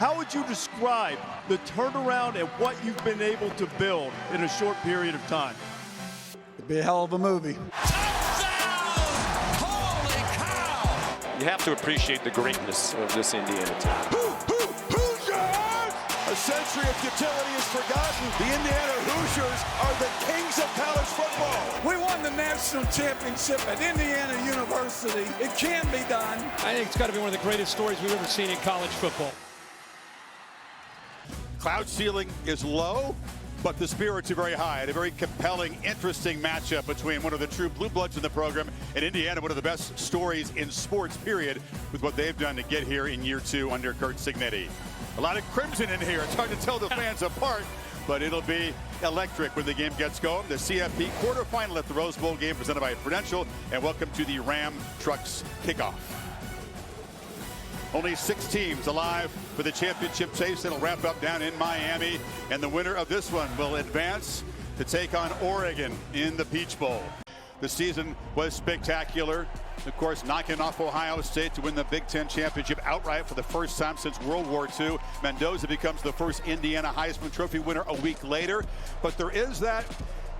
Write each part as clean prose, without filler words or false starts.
How would you describe the turnaround and what you've been able to build in a short period of time? It'd be a hell of a movie. Holy cow! You have to appreciate the greatness of this Indiana team. Hoosiers! A century of futility is forgotten. The Indiana Hoosiers are the kings of college football. We won the national championship at Indiana University. It can be done. I think it's got to be one of the greatest stories we've ever seen in college football. Cloud ceiling is low, but the spirits are very high. And a very compelling, interesting matchup between one of the true blue bloods in the program and Indiana, one of the best stories in sports, period, with what they've done to get here in year 2 under Curt Cignetti. A lot of crimson in here. It's hard to tell the fans apart, but it'll be electric when the game gets going. The CFP quarterfinal at the Rose Bowl game presented by Prudential, and welcome to the Ram Trucks kickoff. Only 6 teams alive for the championship chase. It'll wrap up down in Miami, and the winner of this one will advance to take on Oregon in the Peach Bowl. The season was spectacular. Of course, knocking off Ohio State to win the Big Ten championship outright for the first time since World War II. Mendoza becomes the first Indiana Heisman Trophy winner a week later. But there is that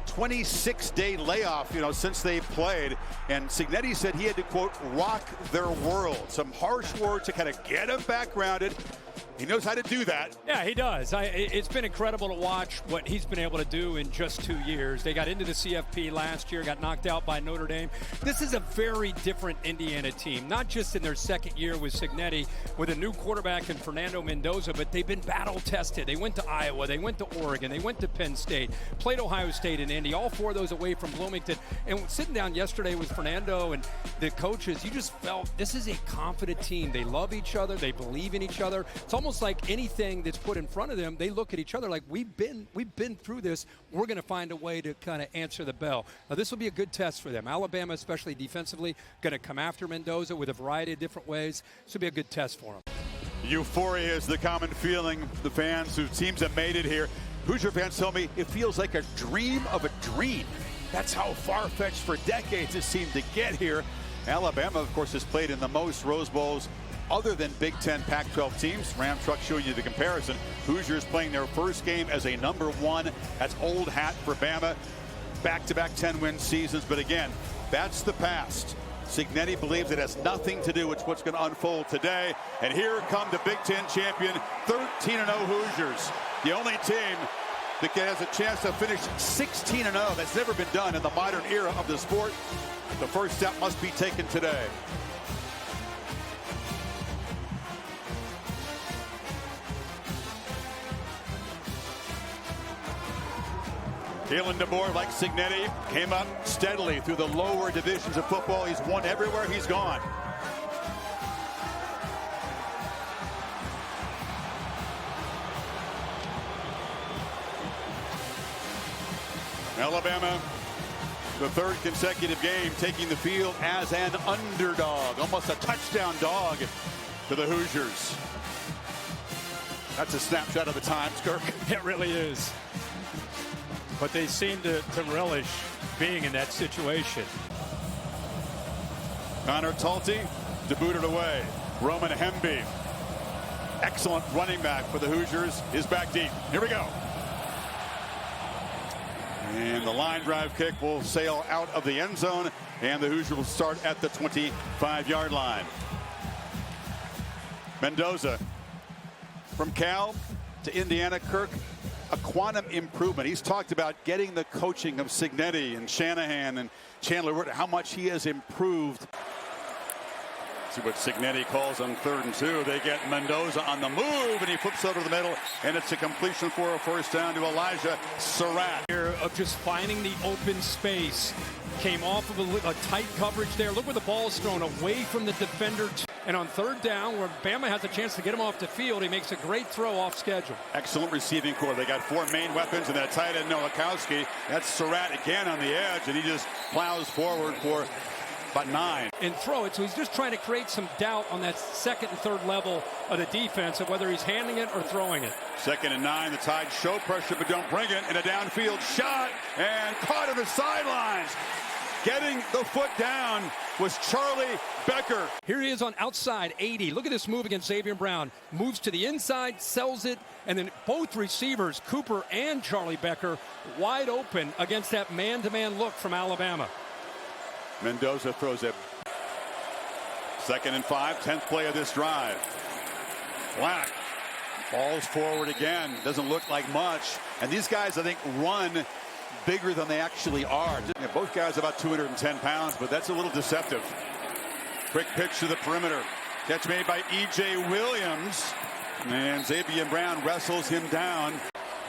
26-day layoff, since they played. And Cignetti said he had to, quote, rock their world. Some harsh words to kind of get them back grounded. He knows how to do that. Yeah, he does. It's been incredible to watch what he's been able to do in just 2 years. They got into the CFP last year, got knocked out by Notre Dame. This is a very different Indiana team, not just in their second year with Cignetti, with a new quarterback in Fernando Mendoza, but they've been battle-tested. They went to Iowa, they went to Oregon, they went to Penn State, played Ohio State and Indy, all 4 of those away from Bloomington. And sitting down yesterday with Fernando and the coaches, you just felt this is a confident team. They love each other, they believe in each other. It's almost like anything that's put in front of them, they look at each other like we've been through this. We're going to find a way to kind of answer the bell. Now, this will be a good test for them. Alabama, especially defensively, going to come after Mendoza with a variety of different ways. This will be a good test for them. Euphoria is the common feeling. The fans whose teams have made it here. Hoosier fans tell me it feels like a dream of a dream. That's how far-fetched for decades it seemed to get here. Alabama, of course, has played in the most Rose Bowls other than Big Ten Pac-12 teams. Ram Truck showing you the comparison. Hoosiers playing their first game as a number 1. That's old hat for Bama. Back-to-back 10-win seasons. But again, that's the past. Cignetti believes it has nothing to do with what's going to unfold today. And here come the Big Ten champion, 13-0 Hoosiers. The only team that has a chance to finish 16-0. That's never been done in the modern era of the sport. The first step must be taken today. Kalen DeBoer, like Cignetti, came up steadily through the lower divisions of football. He's won everywhere he's gone. Alabama, the 3rd consecutive game, taking the field as an underdog, almost a touchdown dog to the Hoosiers. That's a snapshot of the times, Curt. It really is. But they seem to relish being in that situation. Connor Talty to boot it away. Roman Hemby, excellent running back for the Hoosiers, is back deep. Here we go. And the line drive kick will sail out of the end zone, and the Hoosiers will start at the 25-yard line. Mendoza from Cal to Indiana. Kirk, a quantum improvement. He's talked about getting the coaching of Cignetti and Shanahan and Chandler, how much he has improved. See what Cignetti calls on 3rd and 2. They get Mendoza on the move, and he flips over the middle, and it's a completion for a first down to Elijah Surratt. Of just finding the open space. Came off of a tight coverage there. Look where the ball is thrown away from the defender. And on 3rd down, where Bama has a chance to get him off the field, he makes a great throw off schedule. Excellent receiving core. They got 4 main weapons, and that tight end Nowakowski. That's Surratt again on the edge, and he just plows forward for about 9. And throw it, so he's just trying to create some doubt on that 2nd and 3rd level of the defense of whether he's handing it or throwing it. 2nd and 9, the Tide show pressure but don't bring it, and a downfield shot, and caught on the sidelines. getting the foot down was Charlie Becker. Here he is on outside 80. Look at this move against Xavier Brown. Moves to the inside, sells it, and then both receivers, Cooper and Charlie Becker, wide open against that man-to-man look from Alabama. Mendoza throws it. 2nd and 5, 10th play of this drive. Black falls forward again. Doesn't look like much. And these guys, I think, run bigger than they actually are. Both guys about 210 pounds, but that's a little deceptive. Quick pitch to the perimeter. Catch made by E.J. Williams. And Xavier Brown wrestles him down.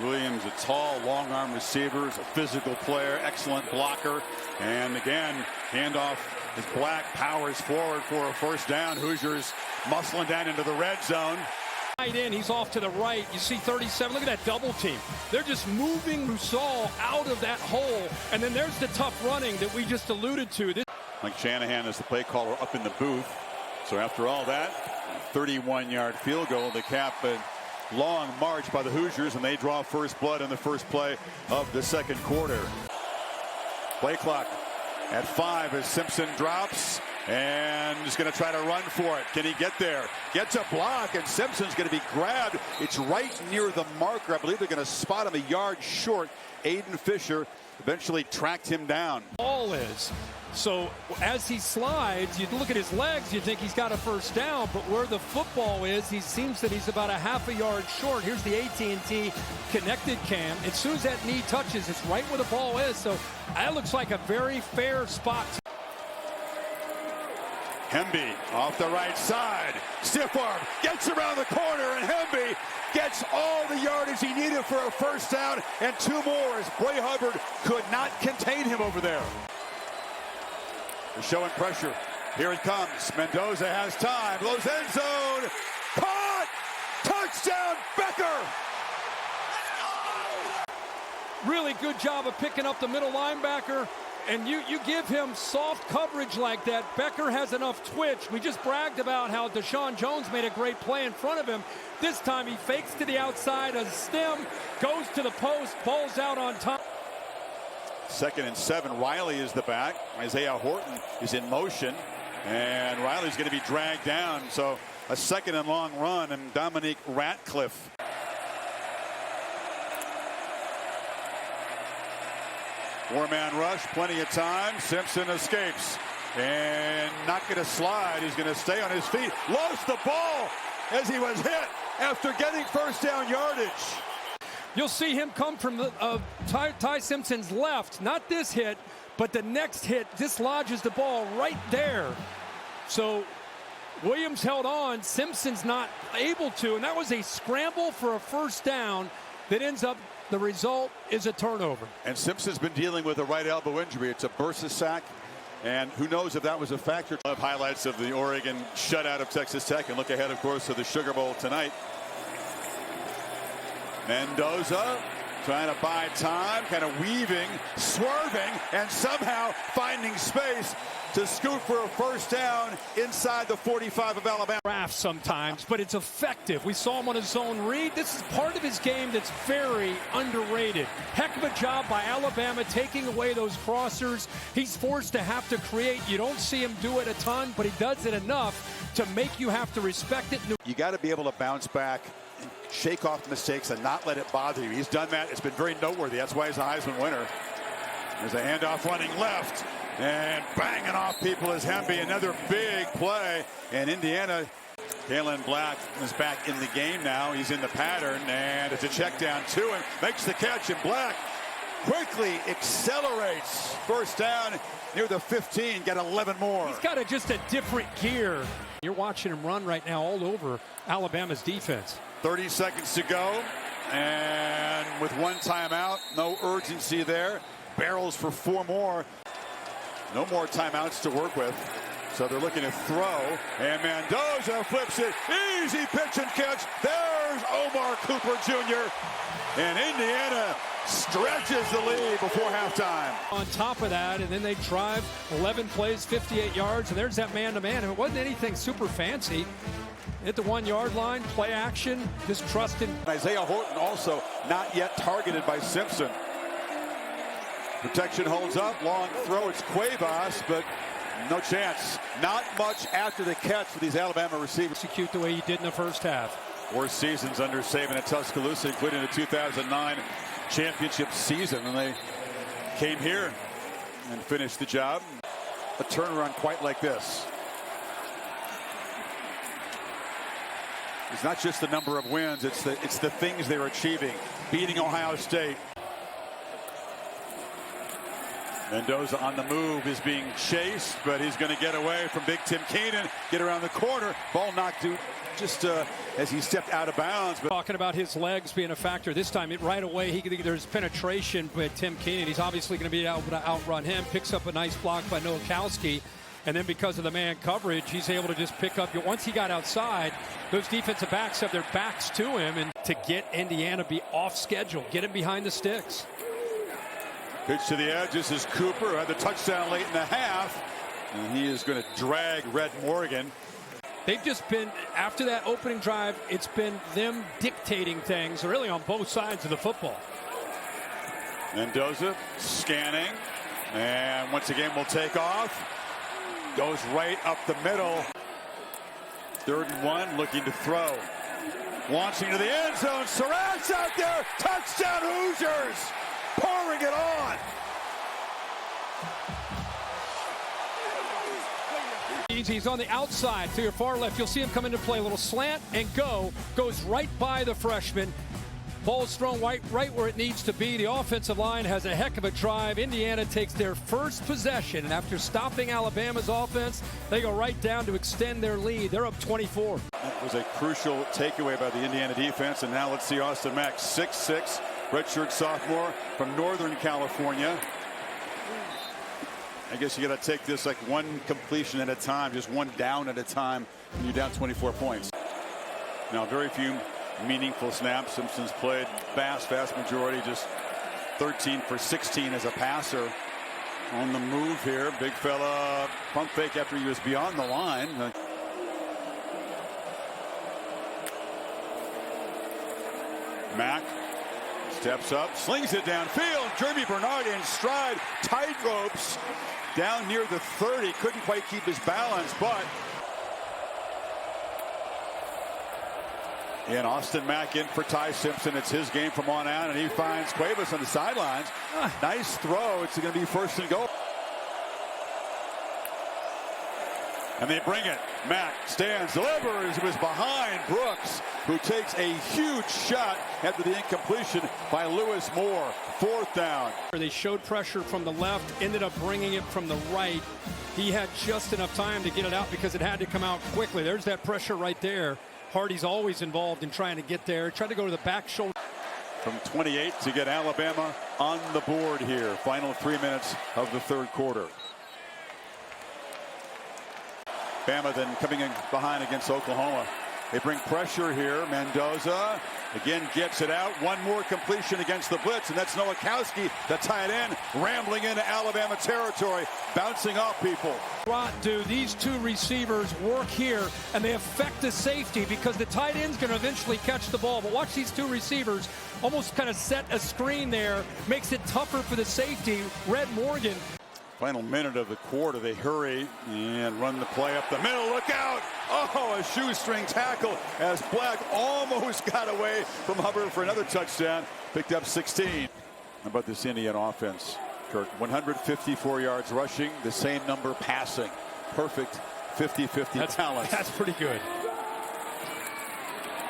Williams, a tall, long-arm receiver, is a physical player, excellent blocker. And again, handoff as Black powers forward for a first down. Hoosiers muscling down into the red zone. Right in, he's off to the right. You see 37. Look at that double team. They're just moving Rousseau out of that hole. And then there's the tough running that we just alluded to. Mike Shanahan is the play caller up in the booth. So after all that, 31-yard field goal to cap a long march by the Hoosiers, and they draw first blood in the first play of the second quarter. Play clock at 5 as Simpson drops and is going to try to run for it. Can he get there? Gets a block, and Simpson's going to be grabbed. It's right near the marker. I believe they're going to spot him a yard short. Aiden Fisher eventually tracked him down. Ball is. So as he slides, you look at his legs, you think he's got a first down, but where the football is, he seems that he's about a half a yard short. Here's the AT&T connected cam. As soon as that knee touches, it's right where the ball is. So that looks like a very fair spot. Hemby off the right side. Stiff arm. Gets around the corner, and Hemby gets all the yardage he needed for a first down and 2 more as Bray Hubbard could not contain him over there. They're showing pressure. Here it comes. Mendoza has time. Blows end zone. Caught! Touchdown, Becker! Really good job of picking up the middle linebacker. And you give him soft coverage like that. Becker has enough twitch. We just bragged about how Deshaun Jones made a great play in front of him. This time he fakes to the outside, a stem, goes to the post, balls out on top. 2nd and 7. Riley is the back. Isaiah Horton is in motion, and Riley's going to be dragged down. So a 2nd and long run, and Dominique Ratcliffe. Four-man rush, plenty of time. Simpson escapes and not going to slide. He's going to stay on his feet. Lost the ball as he was hit after getting first down yardage. You'll see him come from Ty Simpson's left. Not this hit, but the next hit dislodges the ball right there. So Williams held on. Simpson's not able to, and that was a scramble for a first down that ends up, the result is a turnover. And Simpson's been dealing with a right elbow injury. It's a bursa sack, and who knows if that was a factor. Highlights of the Oregon shutout of Texas Tech, and look ahead, of course, to the Sugar Bowl tonight. Mendoza trying to buy time, kind of weaving, swerving, and somehow finding space to scoot for a first down inside the 45 of Alabama. Sometimes, but it's effective. We saw him on a zone read. This is part of his game that's very underrated. Heck of a job by Alabama taking away those crossers. He's forced to have to create. You don't see him do it a ton, but he does it enough to make you have to respect it. You got to be able to bounce back, shake off mistakes, and not let it bother you. He's done that. It's been very noteworthy. That's why he's a Heisman winner. There's a handoff running left, and banging off people is Hemby. Another big play, and Indiana. Kalen Black is back in the game now. He's in the pattern, and it's a check down to him. Makes the catch, and Black quickly accelerates. First down near the 15. Got 11 more. He's got just a different gear. You're watching him run right now all over Alabama's defense. 30 seconds to go, and with 1 timeout, no urgency there. Barrels for 4 more. No more timeouts to work with. So they're looking to throw, and Mendoza flips it. Easy pitch and catch. There's Omar Cooper Jr. And Indiana stretches the lead before halftime. On top of that, and then they drive 11 plays, 58 yards, and there's that man-to-man. It wasn't anything super fancy. Hit the 1 yard line, play action, just trusting. Isaiah Horton also not yet targeted by Simpson. Protection holds up. Long throw. It's Cuevas, but no chance. Not much after the catch for these Alabama receivers. Execute the way he did in the first half. 4 seasons under Saban at Tuscaloosa, including the 2009 championship season. And they came here and finished the job. A turnaround quite like this. It's not just the number of wins, it's the things they're achieving. Beating Ohio State. Mendoza on the move is being chased, but he's going to get away from Big Tim Keenan, get around the corner. Ball knocked to just as he stepped out of bounds. But talking about his legs being a factor this time, right away there's penetration by Tim Keenan. He's obviously going to be able to outrun him. Picks up a nice block by Nowakowski. And then because of the man coverage, he's able to just pick up. Once he got outside, those defensive backs have their backs to him. And to get Indiana be off schedule, get him behind the sticks. Pitch to the edge. This is Cooper, who had the touchdown late in the half. And he is going to drag Red Morgan. They've just been, after that opening drive, it's been them dictating things really on both sides of the football. Mendoza scanning. And once again will take off. Goes right up the middle. 3rd and 1, looking to throw. Launching to the end zone. Surratt's out there. Touchdown Hoosiers. Pouring it on. He's on the outside to your far left. You'll see him come into play. A little slant and goes right by the freshman. Ball's thrown right where it needs to be. The offensive line has a heck of a drive. Indiana takes their first possession, and after stopping Alabama's offense, they go right down to extend their lead. They're up 24. That was a crucial takeaway by the Indiana defense, and now let's see Austin Mack, 6'6", redshirt sophomore from Northern California. I guess you got to take this like one completion at a time, just one down at a time, and you're down 24 points. Now, very few meaningful snaps. Simpson's played vast majority, just 13 for 16 as a passer. On the move here, big fella pump fake after he was beyond the line. Mack steps up, slings it downfield. Jeremy Bernard in stride, tight ropes down near the 30. Couldn't quite keep his balance, but and Austin Mack in for Ty Simpson. It's his game from on out, and he finds Cuevas on the sidelines. Nice throw. It's going to be 1st and goal. And they bring it. Mack stands, delivers. It was behind Brooks, who takes a huge shot after the incompletion by Lewis Moore. 4th down. They showed pressure from the left, ended up bringing it from the right. He had just enough time to get it out because it had to come out quickly. There's that pressure right there. Hardy's always involved in trying to get there. Trying to go to the back shoulder. From 28 to get Alabama on the board here. Final 3 minutes of the 3rd quarter. Bama then coming in behind against Oklahoma. They bring pressure here. Mendoza again gets it out. One more completion against the blitz, and that's Nowakowski, the tight end, rambling into Alabama territory, bouncing off people. Do these 2 receivers work here, and they affect the safety because the tight end's going to eventually catch the ball. But watch these 2 receivers almost kind of set a screen there, makes it tougher for the safety, Red Morgan. Final minute of the quarter, they hurry and run the play up the middle. Look out! Oh, a shoestring tackle as Black almost got away from Hubbard for another touchdown. Picked up 16. How about this Indiana offense? Curt, 154 yards rushing, the same number passing. Perfect 50-50 talent. That's pretty good.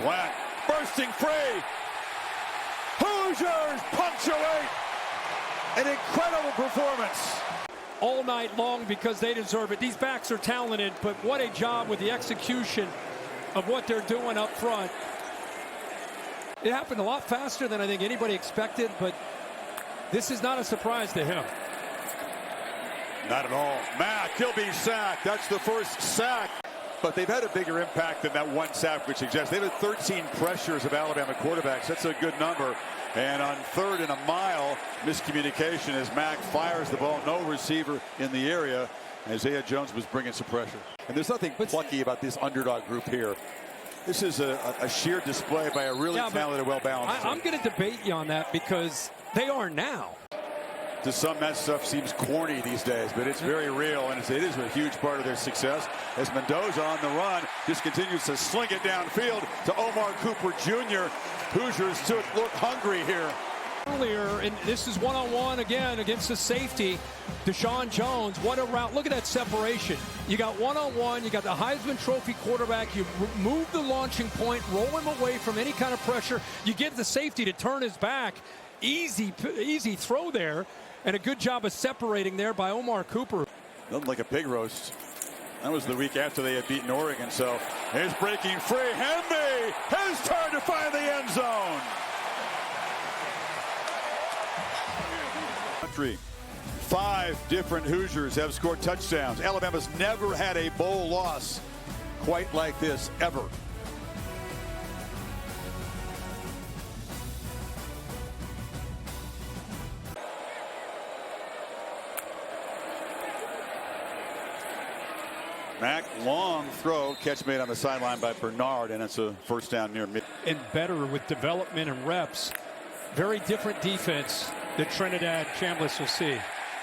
Black bursting free. Hoosiers punctuate an incredible performance. All night long because they deserve it. These backs are talented, but what a job with the execution of what they're doing up front. It happened a lot faster than I think anybody expected, but this is not a surprise to him. Not at all. Mack, he'll be sacked. That's the first sack. But they've had a bigger impact than that one sack, which suggests they've had 13 pressures of Alabama quarterbacks. That's a good number. And on 3rd and a mile, miscommunication as Mack fires the ball. No receiver in the area. Isaiah Jones was bringing some pressure. And there's nothing plucky about this underdog group here. This is a sheer display by a really talented, well-balanced team. I'm going to debate you on that because they are now. To some, that stuff seems corny these days, but it's very real, and it is a huge part of their success. As Mendoza on the run just continues to sling it downfield to Omar Cooper Jr. Hoosiers look hungry here. Earlier, and this is one-on-one again against the safety, Deshaun Jones. What a route. Look at that separation. You got one-on-one. You got the Heisman Trophy quarterback. You move the launching point, roll him away from any kind of pressure. You get the safety to turn his back. Easy throw there, and a good job of separating there by Omar Cooper. Nothing like a pig roast. That was the week after they had beaten Oregon. So here's breaking free. Henry has turned to find the end zone. 5 different Hoosiers have scored touchdowns. Alabama's never had a bowl loss quite like this, ever. Mack, long throw, catch made on the sideline by Bernard, and it's a first down near mid. And better with development and reps. Very different defense that Trinidad Chambliss will see.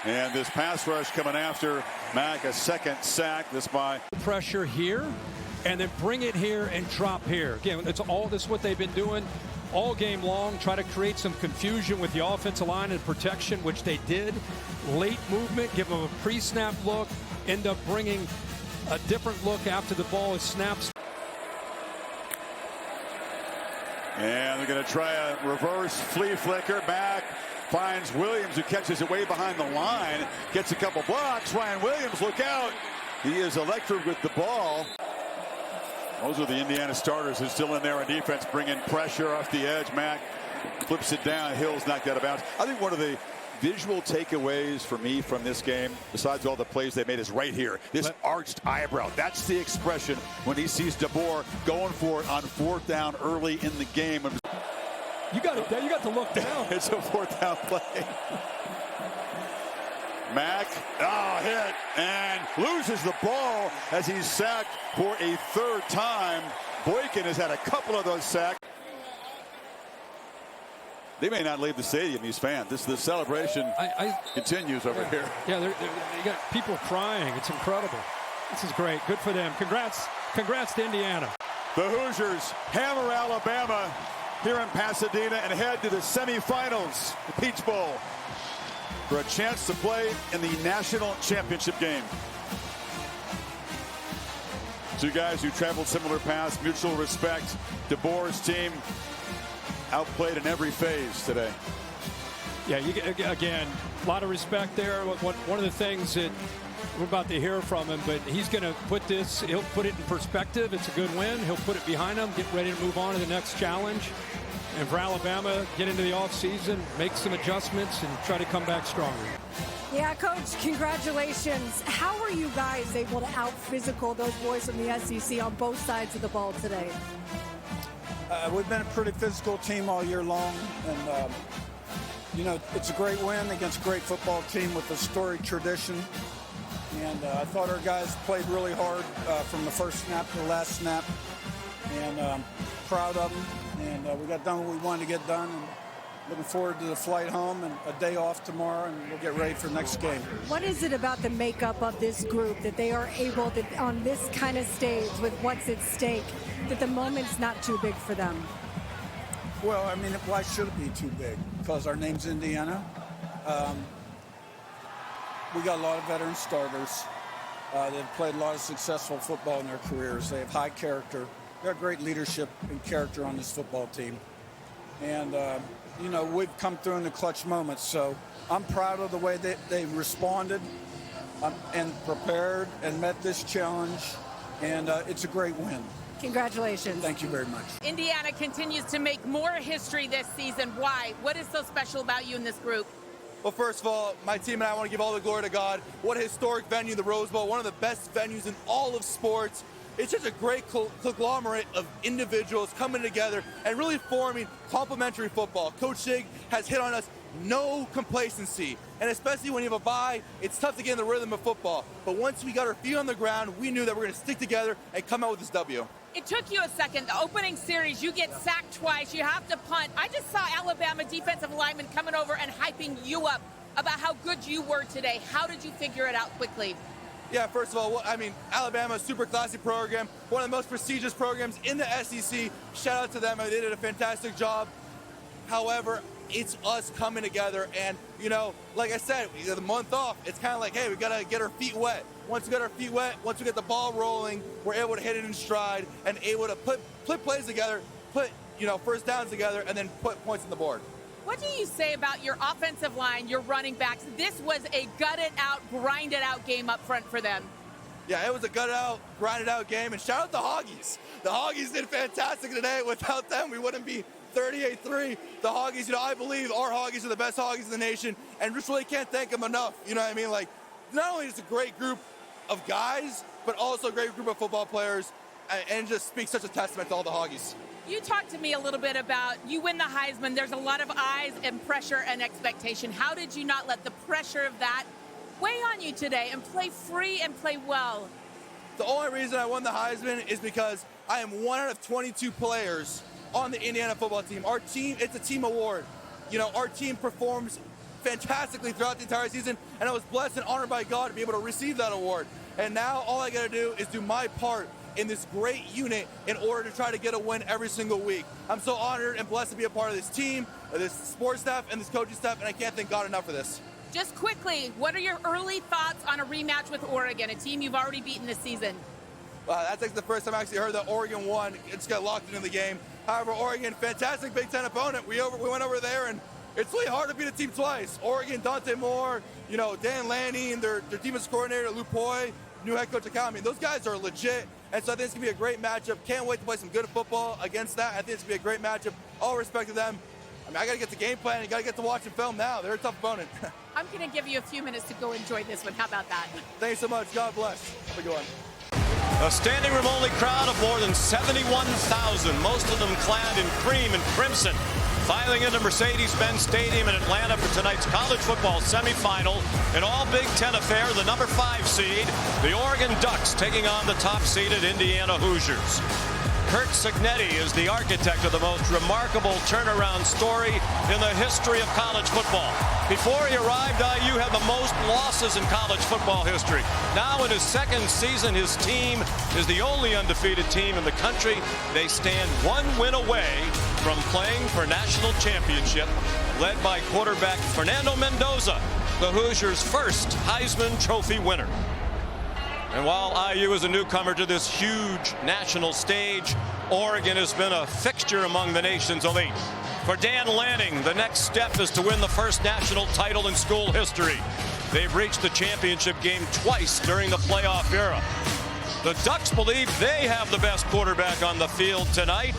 And this pass rush coming after Mack, a second sack. This by pressure here, and then bring it here and drop here. Again, this is what they've been doing all game long. Try to create some confusion with the offensive line and protection, which they did. Late movement, give them a pre-snap look, end up bringing a different look after the ball is snapped. And they're going to try a reverse flea flicker. Back finds Williams, who catches it way behind the line. Gets a couple blocks. Ryan Williams, look out. He is electric with the ball. Those are the Indiana starters who are still in there on defense, bringing pressure off the edge. Mack flips it down. Hill's knocked out of bounds. I think one of the visual takeaways for me from this game, besides all the plays they made, is right here. This arched eyebrow. That's the expression when he sees DeBoer going for it on 4th down early in the game. You got to look down. It's a 4th down play. Mack, hit, and loses the ball as he's sacked for a 3rd time. Boykin has had a couple of those sacks. They may not leave the stadium, these fans. The celebration continues over here. Yeah, they got people crying. It's incredible. This is great. Good for them. Congrats to Indiana. The Hoosiers hammer Alabama here in Pasadena and head to the semifinals, the Peach Bowl, for a chance to play in the national championship game. 2 guys who traveled similar paths, mutual respect. DeBoer's team outplayed in every phase today. Yeah, again, a lot of respect there. One of the things that we're about to hear from him, but he's going to he'll put it in perspective. It's a good win. He'll put it behind him, get ready to move on to the next challenge. And for Alabama, get into the offseason, make some adjustments, and try to come back stronger. Yeah, Coach, congratulations. How were you guys able to out-physical those boys from the SEC on both sides of the ball today? We've been a pretty physical team all year long, and it's a great win against a great football team with a storied tradition. And I thought our guys played really hard from the first snap to the last snap, and proud of them. And we got done what we wanted to get done. And looking forward to the flight home and a day off tomorrow, and we'll get ready for the next game. What is it about the makeup of this group that they are able to, on this kind of stage with what's at stake, that the moment's not too big for them? Well, I mean, why should it be too big? Because our name's Indiana. We got a lot of veteran starters. They've played a lot of successful football in their careers. They have high character. They got great leadership and character on this football team. And, we've come through in the clutch moments. So I'm proud of the way they responded and prepared and met this challenge. And it's a great win. Congratulations. Thank you very much. Indiana continues to make more history this season. Why? What is so special about you in this group? Well, first of all, my team and I want to give all the glory to God. What a historic venue, the Rose Bowl, one of the best venues in all of sports. It's just a great conglomerate of individuals coming together and really forming complementary football. Coach Sig has hit on us, no complacency. And especially when you have a bye, it's tough to get in the rhythm of football. But once we got our feet on the ground, we knew that we're going to stick together and come out with this W. It took you a second. The opening series, you get sacked twice. You have to punt. I just saw Alabama defensive linemen coming over and hyping you up. about how good you were today. How did you figure it out quickly? Yeah, first of all, I mean, Alabama, super classy program, one of the most prestigious programs in the SEC. Shout out to them. They did a fantastic job. However, it's us coming together, and, you know, like I said, the month off, it's kind of like, hey, we got to get our feet wet. Once we get our feet wet, once we get the ball rolling, we're able to hit it in stride and able to put plays together, put, you know, first downs together, and then put points on the board. What do you say about your offensive line, your running backs? This was a gutted-out, grinded-out game up front for them. Yeah, it was a gutted-out, grinded-out game, and shout out the Hoggies. The Hoggies did fantastic today. Without them, we wouldn't be 38-3. The Hoggies, you know, I believe our Hoggies are the best Hoggies in the nation, and just really can't thank them enough. You know what I mean? Like, not only is it a great group of guys, but also a great group of football players, and just speaks such a testament to all the Hoggies. You talked to me a little bit about you win the Heisman. There's a lot of eyes and pressure and expectation. How did you not let the pressure of that weigh on you today and play free and play well? The only reason I won the Heisman is because I am one out of 22 players on the Indiana football team. Our team, it's a team award. You know, our team performs fantastically throughout the entire season, and I was blessed and honored by God to be able to receive that award. And now all I got to do is do my part in this great unit in order to try to get a win every single week. I'm so honored and blessed to be a part of this team, this sports staff, and this coaching staff, and I can't thank God enough for this. Just quickly, what are your early thoughts on a rematch with Oregon, a team you've already beaten this season? That's like the first time I actually heard that Oregon won. It just got locked into the game. However, Oregon, fantastic Big Ten opponent. We went over there, and it's really hard to beat a team twice. Oregon, Dante Moore, you know, Dan Lanning, their defensive coordinator, Lou Poi, new head coach Akami. Those guys are legit. And so I think it's going to be a great matchup. Can't wait to play some good football against that. I think it's going to be a great matchup. All respect to them. I mean, I got to get the game plan. You got to get to watching film now. They're a tough opponent. I'm going to give you a few minutes to go enjoy this one. How about that? Thanks so much. God bless. Have a good one. A standing room only crowd of more than 71,000, most of them clad in cream and crimson, filing into Mercedes-Benz Stadium in Atlanta for tonight's college football semifinal. An all Big Ten affair, the number 5 seed, the Oregon Ducks taking on the top-seeded Indiana Hoosiers. Curt Cignetti is the architect of the most remarkable turnaround story in the history of college football. Before he arrived, IU had the most losses in college football history. Now in his second season, his team is the only undefeated team in the country. They stand one win away from playing for national championship, led by quarterback Fernando Mendoza, the Hoosiers' first Heisman Trophy winner. And while IU is a newcomer to this huge national stage, Oregon has been a fixture among the nation's elite. For Dan Lanning, the next step is to win the first national title in school history. They've reached the championship game twice during the playoff era. The Ducks believe they have the best quarterback on the field tonight,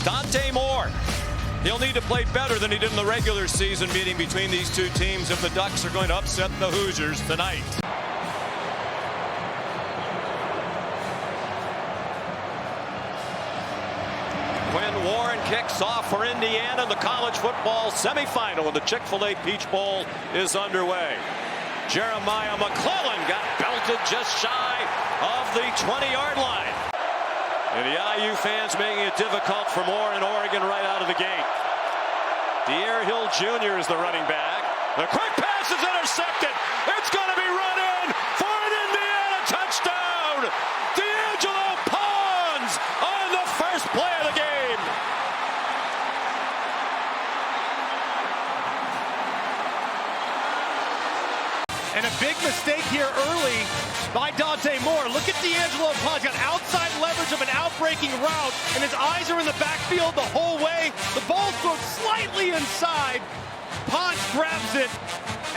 Dante Moore. He'll need to play better than he did in the regular season meeting between these two teams if the Ducks are going to upset the Hoosiers tonight. Warren kicks off for Indiana. The college football semifinal of the Chick-fil-A Peach Bowl is underway. Jeremiah McClellan got belted just shy of the 20-yard line. And the IU fans making it difficult for Moore in Oregon right out of the gate. De'Aaron Hill Jr. is the running back. The quick pass is intercepted. It's going to be run in for an Indiana touchdown. D'Angelo Pons on the first play of the game. And a big mistake here early by Dante Moore. Look at D'Angelo Pons. Got outside leverage of an outbreaking route, and his eyes are in the backfield the whole way. The ball's thrown slightly inside. Pons grabs it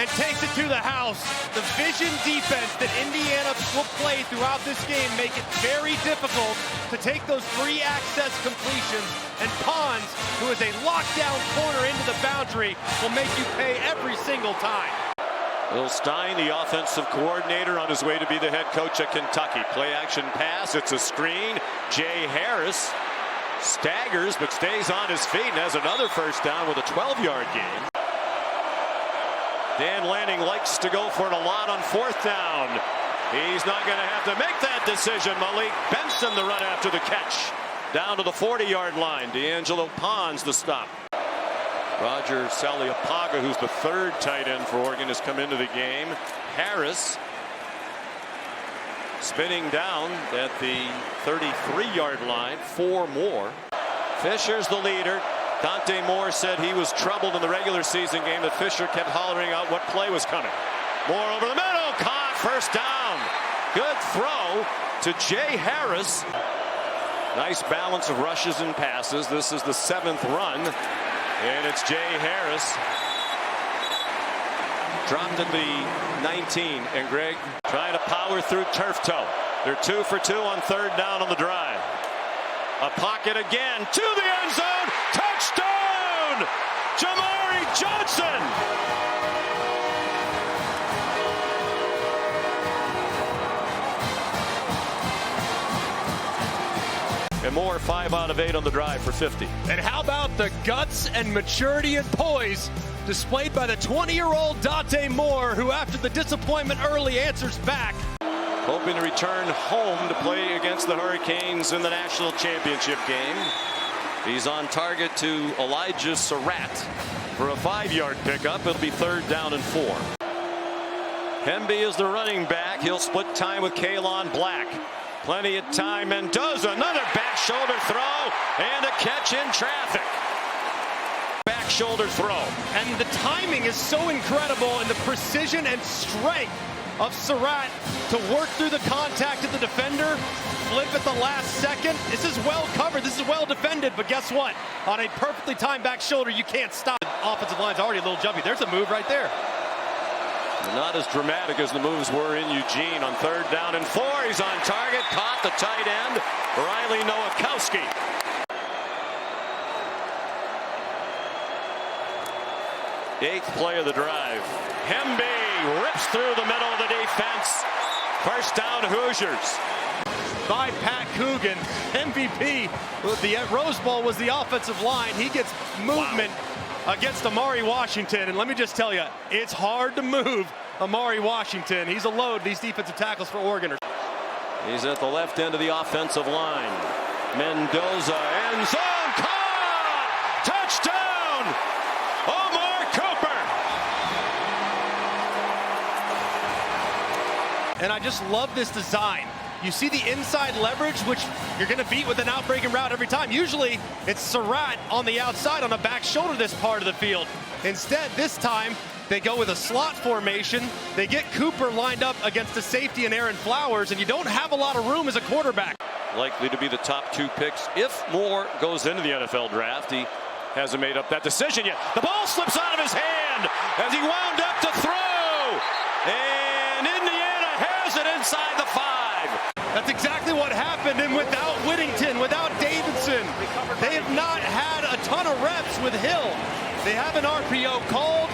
and takes it to the house. The vision defense that Indiana will play throughout this game make it very difficult to take those free access completions. And Pons, who is a lockdown corner into the boundary, will make you pay every single time. Will Stein, the offensive coordinator, on his way to be the head coach at Kentucky. Play action pass. It's a screen. Jay Harris staggers but stays on his feet and has another first down with a 12-yard gain. Dan Lanning likes to go for it a lot on fourth down. He's not going to have to make that decision. Malik Benson the run after the catch. Down to the 40-yard line. D'Angelo Pons the stop. Roger Saliapaga, who's the third tight end for Oregon, has come into the game. Harris spinning down at the 33-yard line. 4 more. Fisher's the leader. Dante Moore said he was troubled in the regular season game, that Fisher kept hollering out what play was coming. Moore over the middle, caught, first down. Good throw to Jay Harris. Nice balance of rushes and passes. This is the 7th run, and it's Jay Harris. Dropped at the 19, and Greg trying to power through turf toe. They're 2 for 2 on 3rd down on the drive. A pocket again to the end zone. Touchdown! Jamari Johnson! And Moore 5 out of 8 on the drive for 50. And how about the guts and maturity and poise displayed by the 20-year-old Dante Moore, who after the disappointment early answers back. Hoping to return home to play against the Hurricanes in the national championship game. He's on target to Elijah Surratt for a 5-yard pickup. It'll be 3rd down and 4. Hemby is the running back. He'll split time with Kalon Black. Plenty of time. Mendoza, another back shoulder throw and a catch in traffic. Back shoulder throw. And the timing is so incredible, and the precision and strength of Surratt to work through the contact of the defender, flip at the last second. This is well covered, this is well defended, but guess what? On a perfectly timed back shoulder, you can't stop. The offensive line's already a little jumpy. There's a move right there. Not as dramatic as the moves were in Eugene. On 3rd down and 4, he's on target, caught the tight end, Riley Nowakowski. Eighth play of the drive. Hemby rips through the middle of the defense. First down, Hoosiers. By Pat Coogan, MVP. The Rose Bowl was the offensive line. He gets movement against Amari Washington. And let me just tell you, it's hard to move Amari Washington. He's a load, these defensive tackles for Oregon. He's at the left end of the offensive line. Mendoza, end zone, caught! Touchdown! Omar Cooper! And I just love this design. You see the inside leverage, which you're going to beat with an out-breaking route every time. Usually, it's Surratt on the outside on the back shoulder this part of the field. Instead, this time, they go with a slot formation. They get Cooper lined up against a safety and Aaron Flowers, and you don't have a lot of room as a quarterback. Likely to be the top 2 picks if Moore goes into the NFL draft. He hasn't made up that decision yet. The ball slips out of his hand as he wound up to throw. And Indiana has it inside the 5. That's exactly what happened, and without Whittington, without Davidson, they have not had a ton of reps with Hill. They have an RPO called.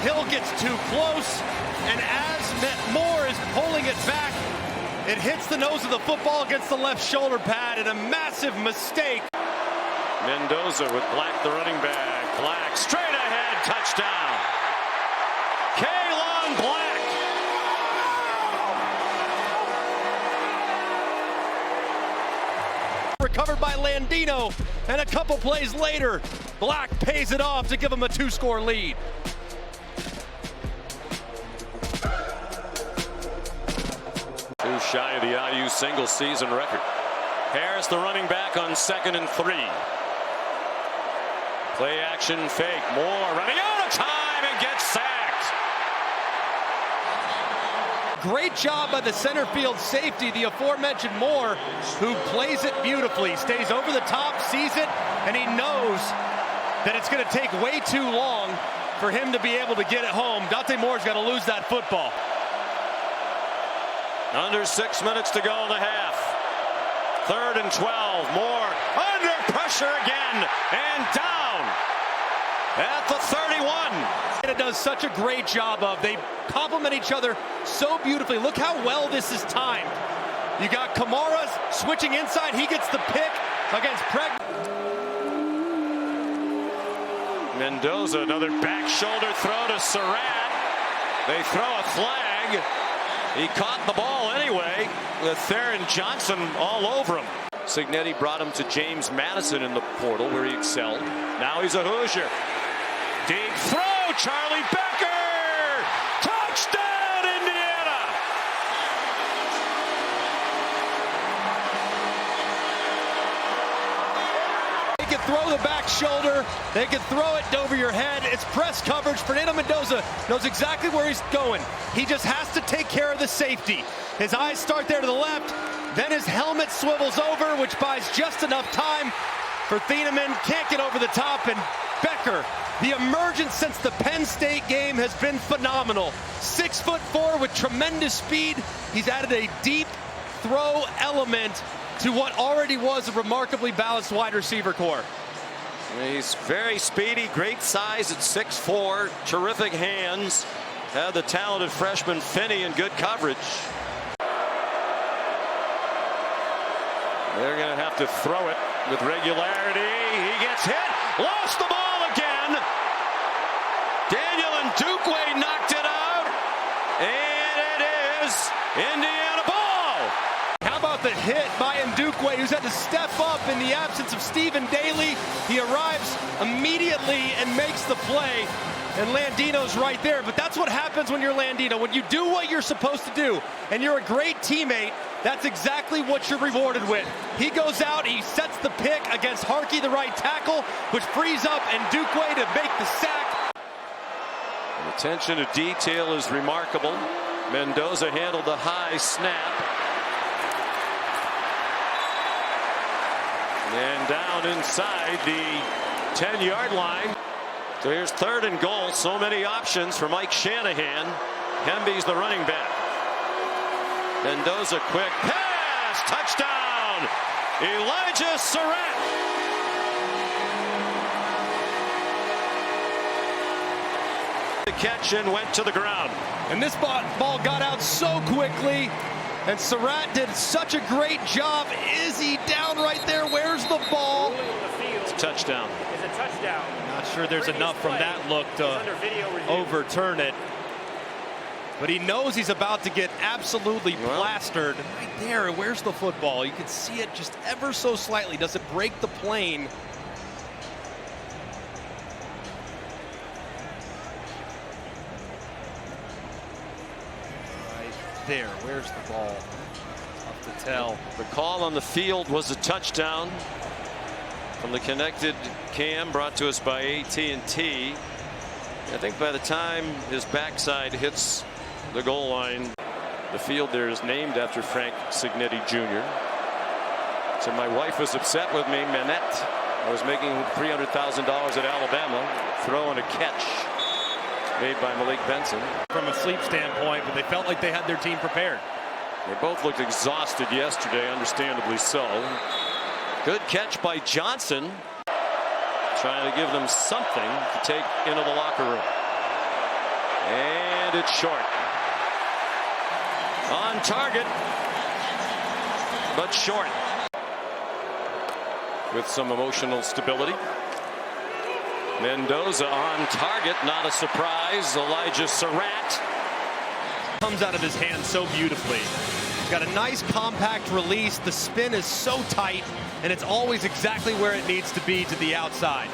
Hill gets too close, and as Moore is pulling it back, it hits the nose of the football against the left shoulder pad, and a massive mistake. Mendoza with Black, the running back. Black straight ahead, touchdown. Kalon Black. Recovered by Landino, and a couple plays later, Black pays it off to give him a 2-score lead. Too shy of the IU single season record. Harris, the running back, on 2nd and 3. Play action fake. Moore running out of time and gets sacked. Great job by the center field safety, the aforementioned Moore, who plays it beautifully, stays over the top, sees it, and he knows that it's going to take way too long for him to be able to get it home. Dante Moore's got to lose that football. Under 6 minutes to go in the half. 3rd and 12. Moore under pressure again and down at the 31. And it does such a great job of, they complement each other so beautifully. Look how well this is timed. You got Kamara switching inside. He gets the pick against Preg. Mendoza, another back shoulder throw to Surratt. They throw a flag. He caught the ball anyway with Theron Johnson all over him. Cignetti brought him to James Madison in the portal where he excelled. Now he's a Hoosier. Deep throw, Charlie Becker! Touchdown, Indiana! They can throw the back shoulder. They can throw it over your head. It's press coverage. Fernando Mendoza knows exactly where he's going. He just has to take care of the safety. His eyes start there to the left. Then his helmet swivels over, which buys just enough time for Thieneman. Can't get over the top, and Becker, the emergence since the Penn State game has been phenomenal. 6'4" with tremendous speed. He's added a deep throw element to what already was a remarkably balanced wide receiver core. He's very speedy, great size at 6'4", terrific hands. Had the talented freshman Finney in good coverage. They're going to have to throw it with regularity. He gets hit, lost the ball again. Daniel Ndukwe knocked it out, and it is Indiana ball. How about the hit by Ndukwe, who's had to step up in the absence of Stephen Daly? He arrives immediately and makes the play, and Landino's right there. But that's what happens when you're Landino. When you do what you're supposed to do, and you're a great teammate, that's exactly what you're rewarded with. He goes out, he sets the pick against Harkey, the right tackle, which frees up Ndukwe to make the sack. The attention to detail is remarkable. Mendoza handled the high snap. And down inside the 10-yard line. So here's 3rd and goal. So many options for Mike Shanahan. Hemby's the running back. Mendoza, quick pass, touchdown, Elijah Surratt. The catch and went to the ground. And this ball got out so quickly, and Surratt did such a great job. Is he down right there? Where's the ball? It's a touchdown. It's a touchdown. Not sure there's enough from that look to overturn it. But he knows he's about to get absolutely plastered. And right there, where's the football? You can see it just ever so slightly. Does it break the plane? Right there, where's the ball? Tough to tell. The call on the field was a touchdown from the connected cam brought to us by AT&T. I think by the time his backside hits the goal line, the field there is named after Frank Cignetti Jr. So my wife was upset with me. Manette, I was making $300,000 at Alabama, throwing a catch made by Malik Benson. From a sleep standpoint, but they felt like they had their team prepared. They both looked exhausted yesterday, understandably so. Good catch by Johnson, trying to give them something to take into the locker room. And it's short. On target, but short. With some emotional stability. Mendoza on target, not a surprise. Elijah Surratt. Comes out of his hand so beautifully. He's got a nice compact release. The spin is so tight, and it's always exactly where it needs to be, to the outside.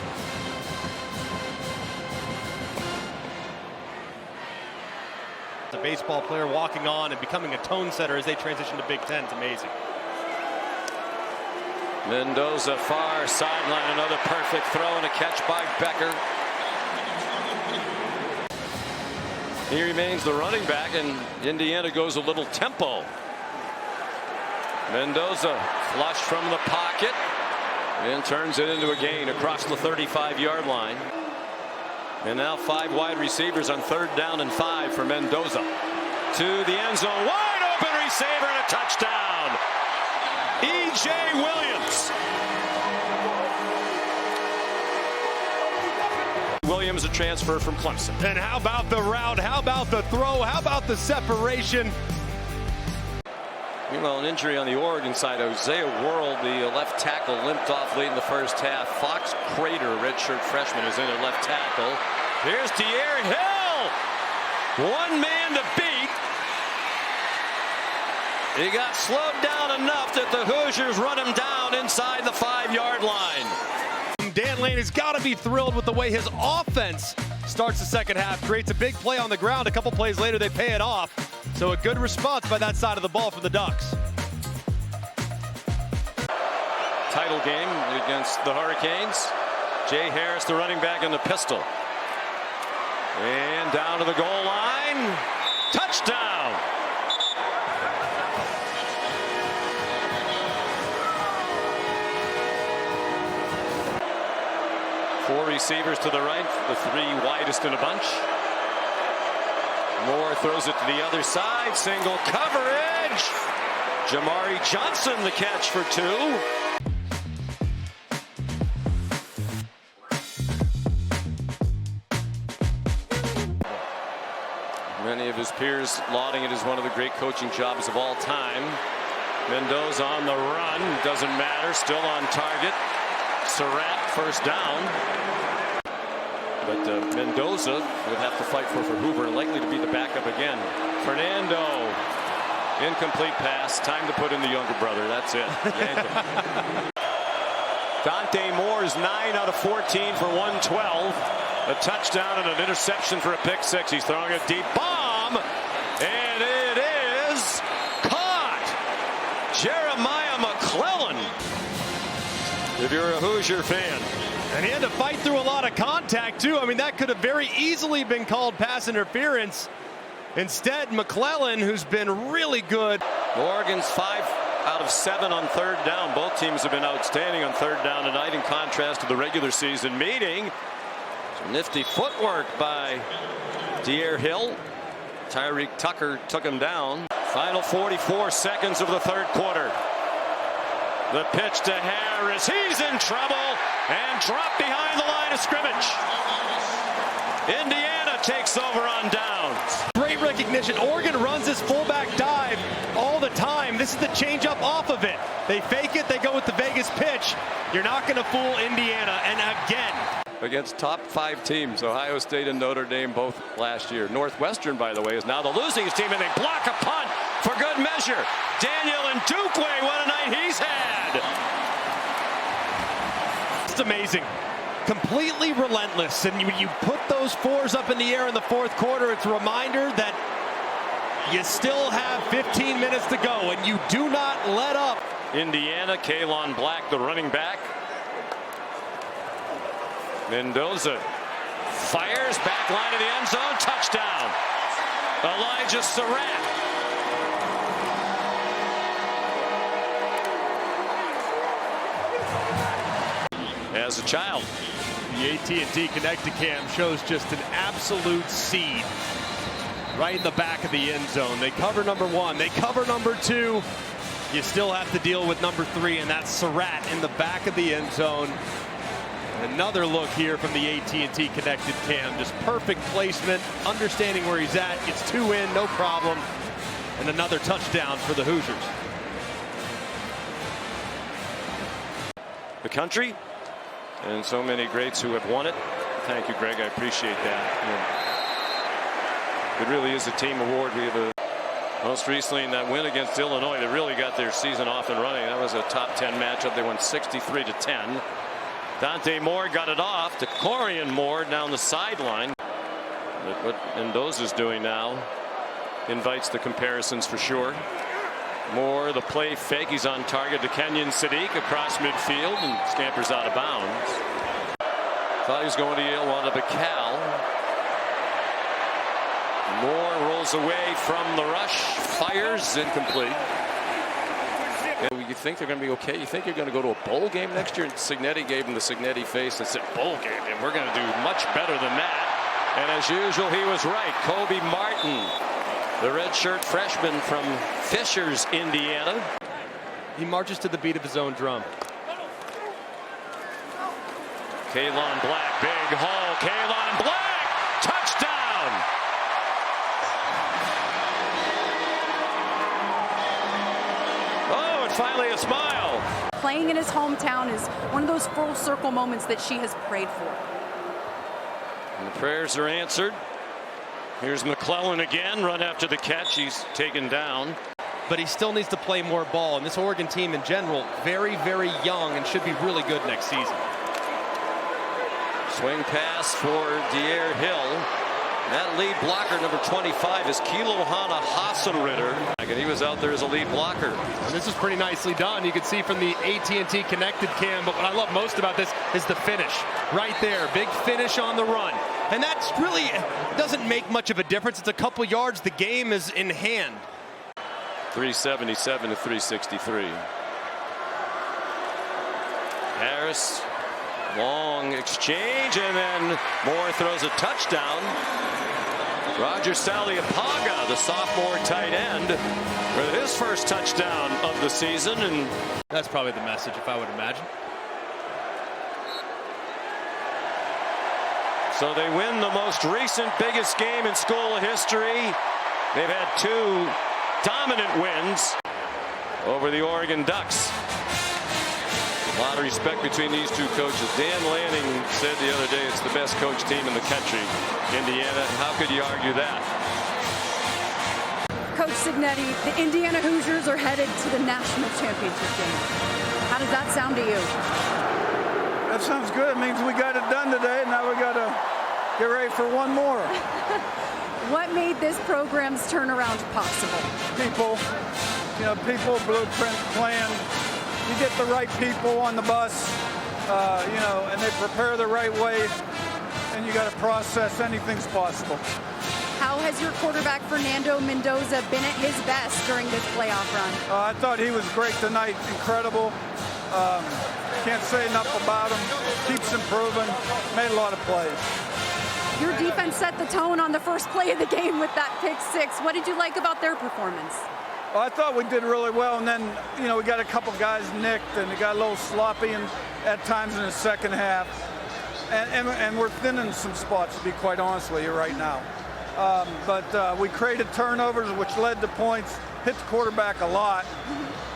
A baseball player walking on and becoming a tone setter as they transition to Big Ten. It's amazing. Mendoza far sideline, another perfect throw and a catch by Becker. He remains the running back, and Indiana goes a little tempo. Mendoza flush from the pocket and turns it into a gain across the 35-yard line. And now 5 wide receivers on 3rd down and 5 for Mendoza. To the end zone, wide open receiver and a touchdown. E.J. Williams. Williams, a transfer from Clemson. And how about the route? How about the throw? How about the separation? Meanwhile, an injury on the Oregon side. Isaiah Worrell, the left tackle, limped off late in the first half. Fox Crater, redshirt freshman, is in at left tackle. Here's De'Aaron Hill. One man to beat. He got slowed down enough that the Hoosiers run him down inside the 5-yard line. Dan Lane has got to be thrilled with the way his offense starts the second half, creates a big play on the ground. A couple plays later, they pay it off. So a good response by that side of the ball for the Ducks. Title game against the Hurricanes. Jay Harris, the running back, in the pistol. And down to the goal line. Touchdown! Four receivers to the right, the three widest in a bunch. Moore throws it to the other side, single coverage. Jamari Johnson the catch for 2. Many of his peers lauding it as one of the great coaching jobs of all time. Mendoza on the run, doesn't matter, still on target. Surratt first down. But Mendoza would have to fight for Hoover, likely to be the backup again. Fernando, incomplete pass, time to put in the younger brother, that's it. Dante Moore is 9 out of 14 for 112. A touchdown and an interception for a pick six. He's throwing a deep bomb, and it is caught. Jeremiah McClellan. If you're a Hoosier fan. And he had to fight through a lot of contact, too. I mean, that could have very easily been called pass interference. Instead, McClellan, who's been really good. Oregon's 5 out of 7 on third down. Both teams have been outstanding on third down tonight, in contrast to the regular season meeting. Some nifty footwork by De'Air Hill. Tyreek Tucker took him down. Final 44 seconds of the third quarter. The pitch to Harris. He's in trouble and dropped behind the line of scrimmage. Indiana takes over on downs. Great recognition. Oregon runs this fullback dive all the time. This is the changeup off of it. They fake it. They go with the Vegas pitch. You're not going to fool Indiana. And again. Against top 5 teams, Ohio State and Notre Dame both last year. Northwestern, by the way, is now the losing team, and they block a punt for good measure. Daniel Ndukwe, what a night he's had. It's amazing. Completely relentless. And when you put those fours up in the air in the fourth quarter, it's a reminder that you still have 15 minutes to go, and you do not let up. Indiana, Kalon Black, the running back. Mendoza fires, back line of the end zone, touchdown. Elijah Surratt. As a child. The AT&T Connected Cam shows just an absolute seed right in the back of the end zone. They cover number 1, they cover number 2. You still have to deal with number 3, and that's Surratt in the back of the end zone. Another look here from the AT&T Connected Cam. Just perfect placement, understanding where he's at. Gets 2 in, no problem. And another touchdown for the Hoosiers. The country and so many greats who have won it. Thank you, Greg. I appreciate that. It really is a team award. We have most recently in that win against Illinois, they really got their season off and running. That was a top 10 matchup. They won 63-10. Dante Moore got it off to Corian Moore down the sideline. But what Mendoza's doing now invites the comparisons for sure. Moore, the play fake. He's on target to Kenyon Sadiq across midfield and scampers out of bounds. Thought he was going to Yale, wanted a Cal. Moore rolls away from the rush, fires, incomplete. You think they're going to be okay? You think you're going to go to a bowl game next year? And Cignetti gave him the Cignetti face and said, bowl game, and we're going to do much better than that. And as usual, he was right. Kobe Martin, the redshirt freshman from Fishers, Indiana. He marches to the beat of his own drum. Kalon Black, big haul. Kalon Black, touchdown! Oh, and finally a smile. Playing in his hometown is one of those full circle moments that she has prayed for. And the prayers are answered. Here's McClellan again, run after the catch. He's taken down. But he still needs to play more ball. And this Oregon team in general, very, very young and should be really good next season. Swing pass for Dier Hill. That lead blocker, number 25, is Kilohana Hassenritter. And he was out there as a lead blocker. And this is pretty nicely done. You can see from the AT&T connected cam, but what I love most about this is the finish. Right there, big finish on the run. And that's really doesn't make much of a difference. It's a couple yards. The game is in hand. 377 to 363. Harris, long exchange, and then Moore throws a touchdown. Roger Saliapaga, the sophomore tight end, with his first touchdown of the season. And that's probably the message, if I would imagine. So they win the most recent biggest game in school history. They've had two dominant wins over the Oregon Ducks. A lot of respect between these two coaches. Dan Lanning said the other day it's the best coached team in the country, Indiana. How could you argue that? Coach Cignetti, the Indiana Hoosiers are headed to the national championship game. How does that sound to you? That sounds good. It means we got it done today. Now we got to get ready for one more. What made this program's turnaround possible? People, people, blueprint, plan. You get the right people on the bus, and they prepare the right way, and you got to process. Anything's possible. How has your quarterback Fernando Mendoza been at his best during this playoff run? I thought he was great tonight. Incredible. Can't say enough about him. Keeps improving. Made a lot of plays. Your defense set the tone on the first play of the game with that pick six. What did you like about their performance? Well, I thought we did really well, and then, we got a couple guys nicked, and it got a little sloppy at times in the second half. And we're thinning some spots, to be quite honest with you, right now. But we created turnovers, which led to points, hit the quarterback a lot,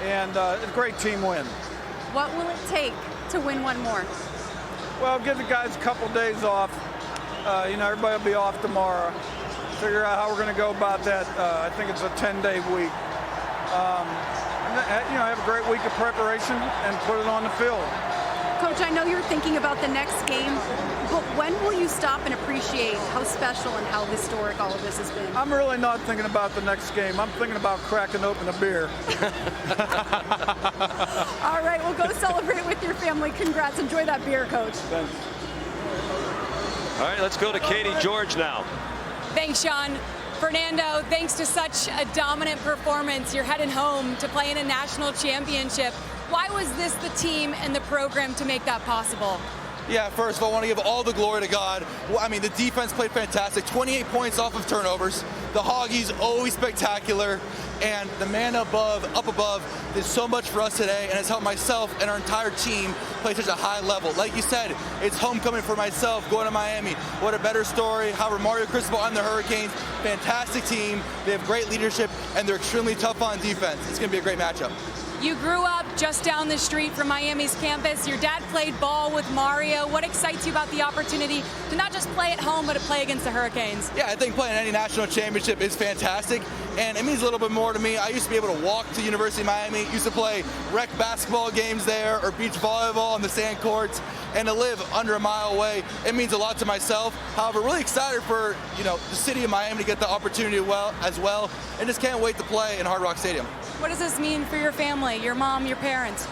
and it's a great team win. What will it take to win one more? Well, give the guys a couple days off. Everybody will be off tomorrow. Figure out how we're going to go about that. I think it's a 10-day week. Have a great week of preparation and put it on the field. Coach, I know you're thinking about the next game, but when will you stop and appreciate how special and how historic all of this has been? I'm really not thinking about the next game. I'm thinking about cracking open a beer. All right, well, go celebrate with your family. Congrats. Enjoy that beer, Coach. Thanks. All right, let's go to Katie George now. Thanks, Sean. Fernando, thanks to such a dominant performance, you're heading home to play in a national championship. Why was this the team and the program to make that possible? Yeah, first of all, I want to give all the glory to God. I mean, the defense played fantastic. 28 points off of turnovers. The Hoggies, always spectacular. And the man up above, did so much for us today and has helped myself and our entire team play such a high level. Like you said, it's homecoming for myself, going to Miami. What a better story. However, Mario Cristobal and the Hurricanes, fantastic team. They have great leadership, and they're extremely tough on defense. It's going to be a great matchup. You grew up just down the street from Miami's campus. Your dad played ball with Mario. What excites you about the opportunity to not just play at home, but to play against the Hurricanes? Yeah, I think playing any national championship is fantastic, and it means a little bit more to me. I used to be able to walk to University of Miami, used to play rec basketball games there or beach volleyball on the sand courts, and to live under a mile away, it means a lot to myself. However, really excited for the city of Miami to get the opportunity as well, and just can't wait to play in Hard Rock Stadium. What does this mean for your family, your mom, your parents?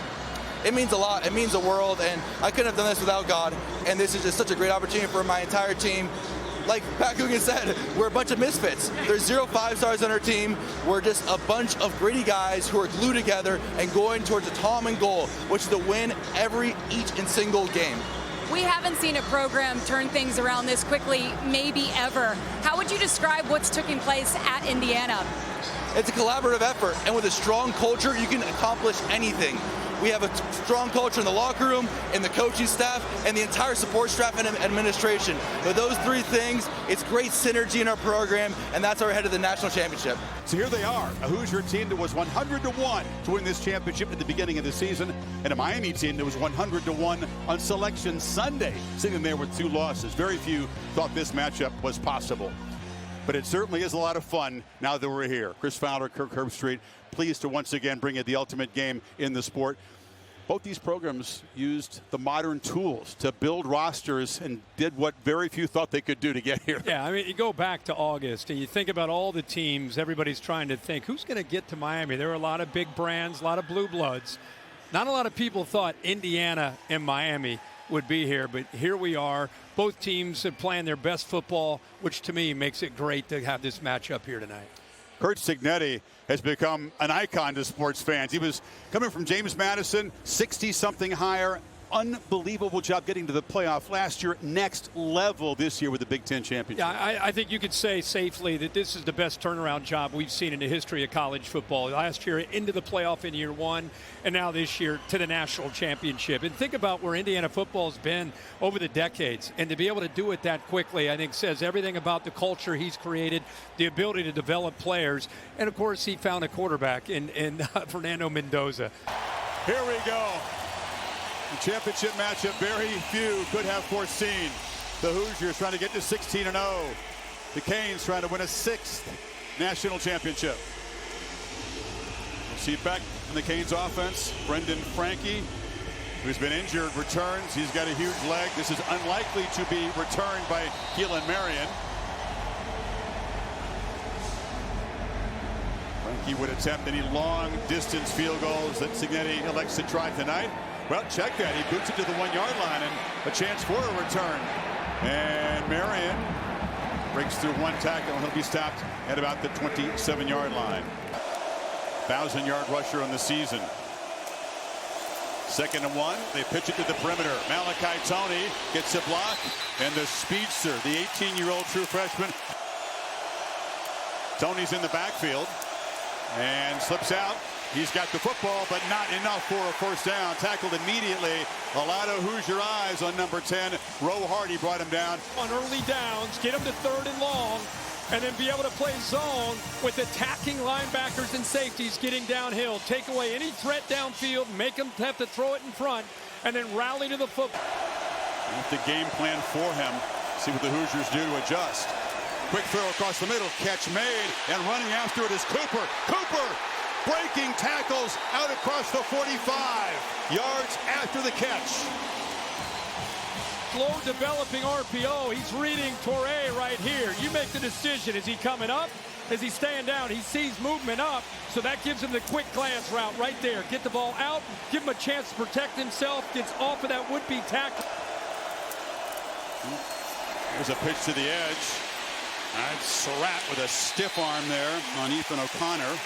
It means a lot. It means the world, and I couldn't have done this without God. And this is just such a great opportunity for my entire team. Like Pat Coogan said, we're a bunch of misfits. There's 0 5-stars on our team. We're just a bunch of gritty guys who are glued together and going towards a common goal, which is to win each and single game. We haven't seen a program turn things around this quickly, maybe ever. How would you describe what's taking place at Indiana? It's a collaborative effort, and with a strong culture, you can accomplish anything. We have a strong culture in the locker room, in the coaching staff, and the entire support staff and administration. With those three things, it's great synergy in our program, and that's our head of the national championship. So here they are, a Hoosier team that was 100-1 to win this championship at the beginning of the season, and a Miami team that was 100-1 on Selection Sunday, sitting there with 2 losses. Very few thought this matchup was possible. But it certainly is a lot of fun now that we're here. Chris Fowler, Kirk Herbstreit, pleased to once again bring you the ultimate game in the sport. Both these programs used the modern tools to build rosters and did what very few thought they could do to get here. Yeah, I mean, you go back to August and you think about all the teams, everybody's trying to think, who's going to get to Miami? There were a lot of big brands, a lot of blue bloods. Not a lot of people thought Indiana and Miami would be here, but here we are. Both teams are playing their best football, which to me makes it great to have this matchup here tonight. Curt Cignetti has become an icon to sports fans. He was coming from James Madison, 60-something higher. Unbelievable job getting to the playoff last year. Next level this year with the Big Ten championship. Yeah, I think you could say safely that this is the best turnaround job we've seen in the history of college football. Last year into the playoff in year one, and now this year to the national championship. And think about where Indiana football's been over the decades. And to be able to do it that quickly, I think says everything about the culture he's created, the ability to develop players. And, of course, he found a quarterback in Fernando Mendoza. Here we go. The championship matchup very few could have foreseen. The Hoosiers trying to get to 16-0. The Canes trying to win a 6th national championship. We'll see back in the Canes offense. Brendan Franke, who's been injured, returns. He's got a huge leg. This is unlikely to be returned by Keelan Marion. Franke would attempt any long distance field goals that Cignetti elects to try tonight. Well, check that. He boots it to the 1-yard line and a chance for a return. And Marion breaks through one tackle and he'll be stopped at about the 27-yard line. 1,000-yard rusher on the season. 2nd and 1. They pitch it to the perimeter. Malachi Tony gets a block. And the speedster, the 18-year-old true freshman. Tony's in the backfield and slips out. He's got the football, but not enough for a first down. Tackled immediately. A lot of Hoosier eyes on number 10. Roe Hardy brought him down. On early downs, get him to 3rd and long, and then be able to play zone with attacking linebackers and safeties getting downhill. Take away any threat downfield, make them have to throw it in front, and then rally to the football. The game plan for him. See what the Hoosiers do to adjust. Quick throw across the middle. Catch made, and running after it is Cooper. Cooper! Breaking tackles out across the 45 yards after the catch. Slow developing RPO. He's reading Torre right here. You make the decision. Is he coming up? Is he staying down? He sees movement up, so that gives him the quick glance route right there. Get the ball out, give him a chance to protect himself, gets off of that would-be tackle. There's a pitch to the edge. Surratt with a stiff arm there on Ethan O'Connor.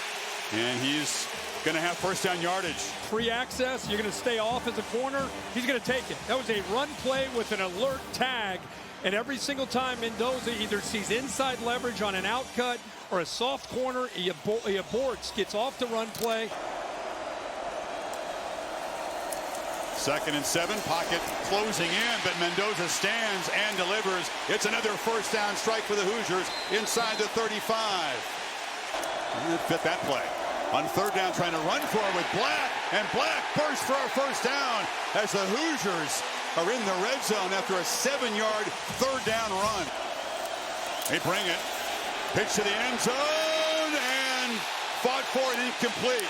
And he's going to have first down yardage. Free access. You're going to stay off as a corner. He's going to take it. That was a run play with an alert tag. And every single time Mendoza either sees inside leverage on an outcut or a soft corner, he aborts, gets off the run play. 2nd and 7. Pocket closing in, but Mendoza stands and delivers. It's another first down strike for the Hoosiers inside the 35. And it fit that play. On 3rd down, trying to run for it with Black, and Black bursts for a first down as the Hoosiers are in the red zone after a 7-yard 3rd down run. They bring it. Pitch to the end zone and fought for it, incomplete.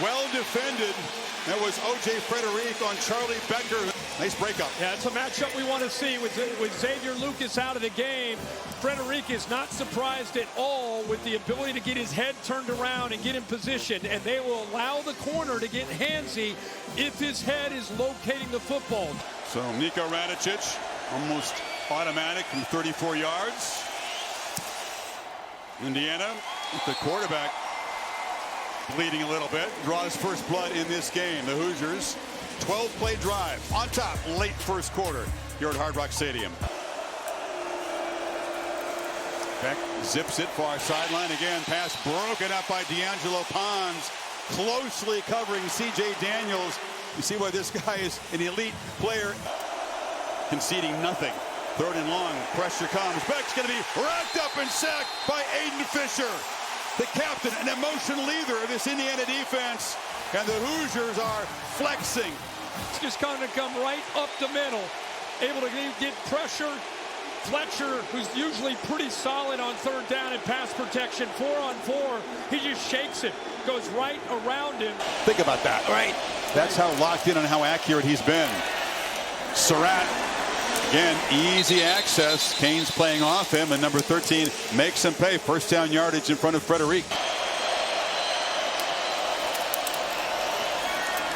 Well defended. That was O.J. Frederick on Charlie Becker. Nice breakup. Yeah, it's a matchup we want to see with Xavier Lucas out of the game. Frederick is not surprised at all with the ability to get his head turned around and get in position, and they will allow the corner to get handsy if his head is locating the football. So Niko Radicic, almost automatic from 34 yards. Indiana, with the quarterback bleeding a little bit, draws first blood in this game. The Hoosiers, 12-play drive on top, late first quarter here at Hard Rock Stadium. Beck zips it far sideline again. Pass broken up by D'Angelo Pons, closely covering C.J. Daniels. You see why this guy is an elite player. Conceding nothing. 3rd and long, pressure comes. Beck's going to be wrapped up and sacked by Aiden Fisher, the captain, an emotional leader of this Indiana defense. And the Hoosiers are flexing. It's just going to come right up the middle. Able to get pressure Fletcher, who's usually pretty solid on third down and pass protection, 4-on-4, he just shakes it, goes right around him. Think about that. Right. That's how locked in and how accurate he's been. Surratt, again, easy access. Kane's playing off him, and number 13 makes him pay. First down yardage in front of Frederic.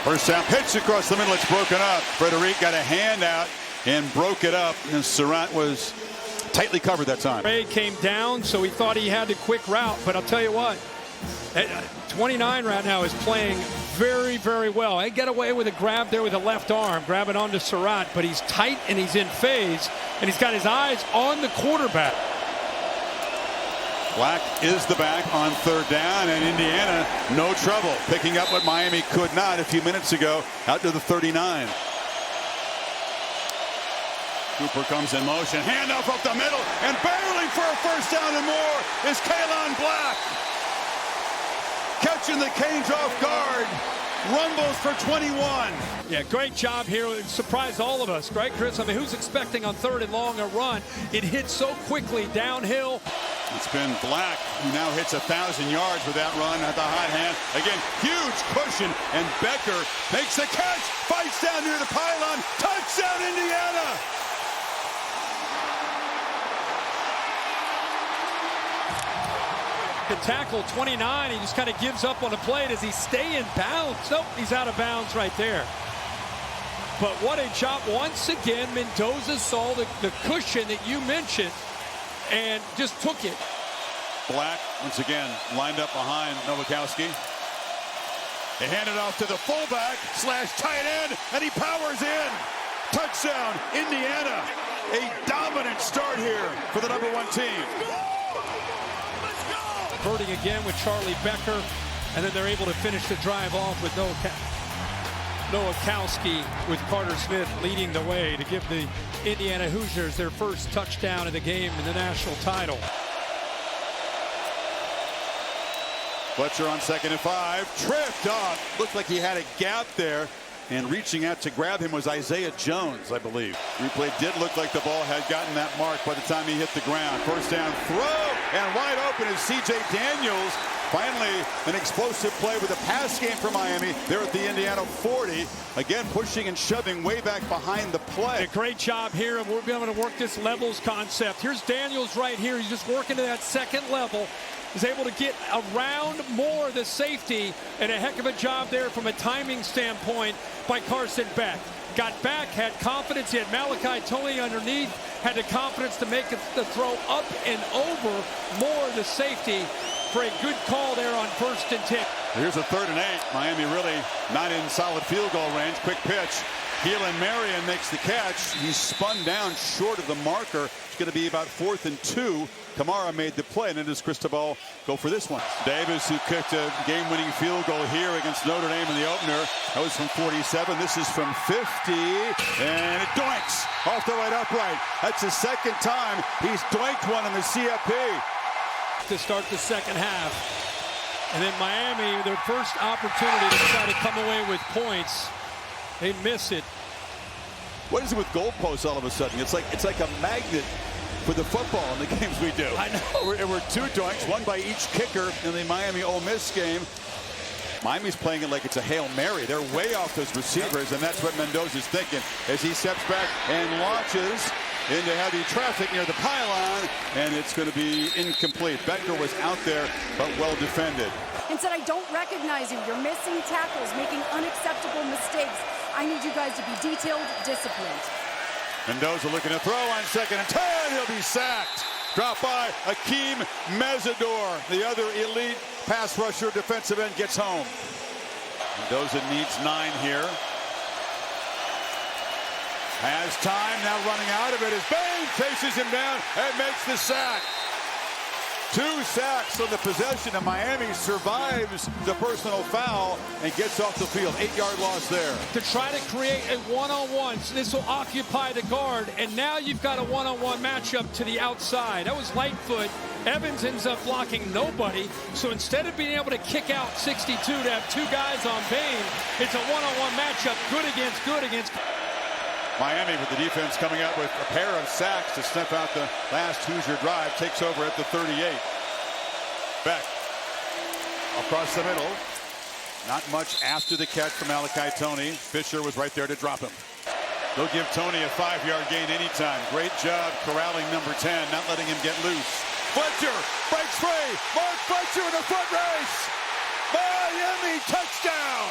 First down pitch across the middle. It's broken up. Frederic got a hand out and broke it up, and Surratt was tightly covered that time. Ray came down, so he thought he had the quick route, but I'll tell you what, 29 right now is playing very, very well. He got away with a grab there with the left arm, grabbing onto Surratt, but he's tight and he's in phase, and he's got his eyes on the quarterback. Black is the back on third down, and Indiana no trouble picking up what Miami could not a few minutes ago out to the 39. Cooper comes in motion, handoff up the middle, and barreling for a first down and more is Kalon Black. Catching the Canes off guard, rumbles for 21. Yeah, great job here. It surprised all of us, right, Chris? I mean, who's expecting on third and long a run? It hit so quickly downhill. It's been Black who now hits 1,000 yards with that run at the hot hand. Again, huge cushion, and Becker makes the catch, fights down near the pylon, touchdown Indiana! The tackle, 29, he just kind of gives up on the play. Does he stay in bounds? Nope, he's out of bounds right there. But what a job. Once again, Mendoza saw the cushion that you mentioned and just took it. Black, once again, lined up behind Nowakowski. They hand it off to the fullback / tight end, and he powers in. Touchdown, Indiana. A dominant start here for the number 1 team. Converting again with Charlie Becker, and then they're able to finish the drive off with Nowakowski with Carter Smith leading the way to give the Indiana Hoosiers their first touchdown of the game in the national title. Fletcher on 2nd and 5, tripped up. Looked like he had a gap there, and reaching out to grab him was Isaiah Jones, I believe. Replay did look like the ball had gotten that mark by the time he hit the ground. First down throw, and wide open is C.J. Daniels. Finally, an explosive play with a pass game for Miami. They're at the Indiana 40. Again, pushing and shoving way back behind the play. A great job here, and we're going to work this levels concept. Here's Daniels right here. He's just working to that second level. He's able to get around more the safety, and a heck of a job there from a timing standpoint by Carson Beck. Got back, had confidence. He had Malachi Tony underneath, had the confidence to make the throw up and over more the safety for a good call there on 1st and 10. Here's a 3rd and 8. Miami really not in solid field goal range. Quick pitch. Keelan Marion makes the catch. He's spun down short of the marker. It's going to be about 4th and 2. Kamara made the play, and then does Cristobal go for this one. Davis, who kicked a game-winning field goal here against Notre Dame in the opener. That was from 47. This is from 50, and it doinks off the right upright. That's the 2nd time he's doinked one in the CFP. To start the second half. And then Miami, their first opportunity to try to come away with points. They miss it. What is it with goalposts all of a sudden? It's like a magnet for the football in the games we do. I know. There were 2 doinks, one by each kicker in the Miami-Ole Miss game. Miami's playing it like it's a Hail Mary. They're way off those receivers, and that's what Mendoza's thinking as he steps back and launches into heavy traffic near the pylon, and it's going to be incomplete. Becker was out there, but well defended. And said, I don't recognize you. You're missing tackles, making unacceptable mistakes. I need you guys to be detailed, disciplined. Mendoza looking to throw on 2nd and 10. He'll be sacked. Dropped by Akeem Mesidor. The other elite pass rusher defensive end gets home. Mendoza needs 9 here. Has time, now running out of it as Bain chases him down and makes the sack. 2 sacks on the possession, and Miami survives the personal foul and gets off the field. 8-yard loss there. To try to create a one-on-one, so this will occupy the guard, and now you've got a one-on-one matchup to the outside. That was Lightfoot. Evans ends up blocking nobody, so instead of being able to kick out 62 to have 2 guys on Bain, it's a one-on-one matchup, good against good against. Miami with the defense coming out with a pair of sacks to snuff out the last Hoosier drive. Takes over at the 38. Beck across the middle. Not much after the catch from Malachi Tony. Fisher was right there to drop him. They'll give Tony a 5-yard gain anytime. Great job corralling number 10, not letting him get loose. Fletcher breaks free. Mark Fletcher in a foot race. Miami touchdown.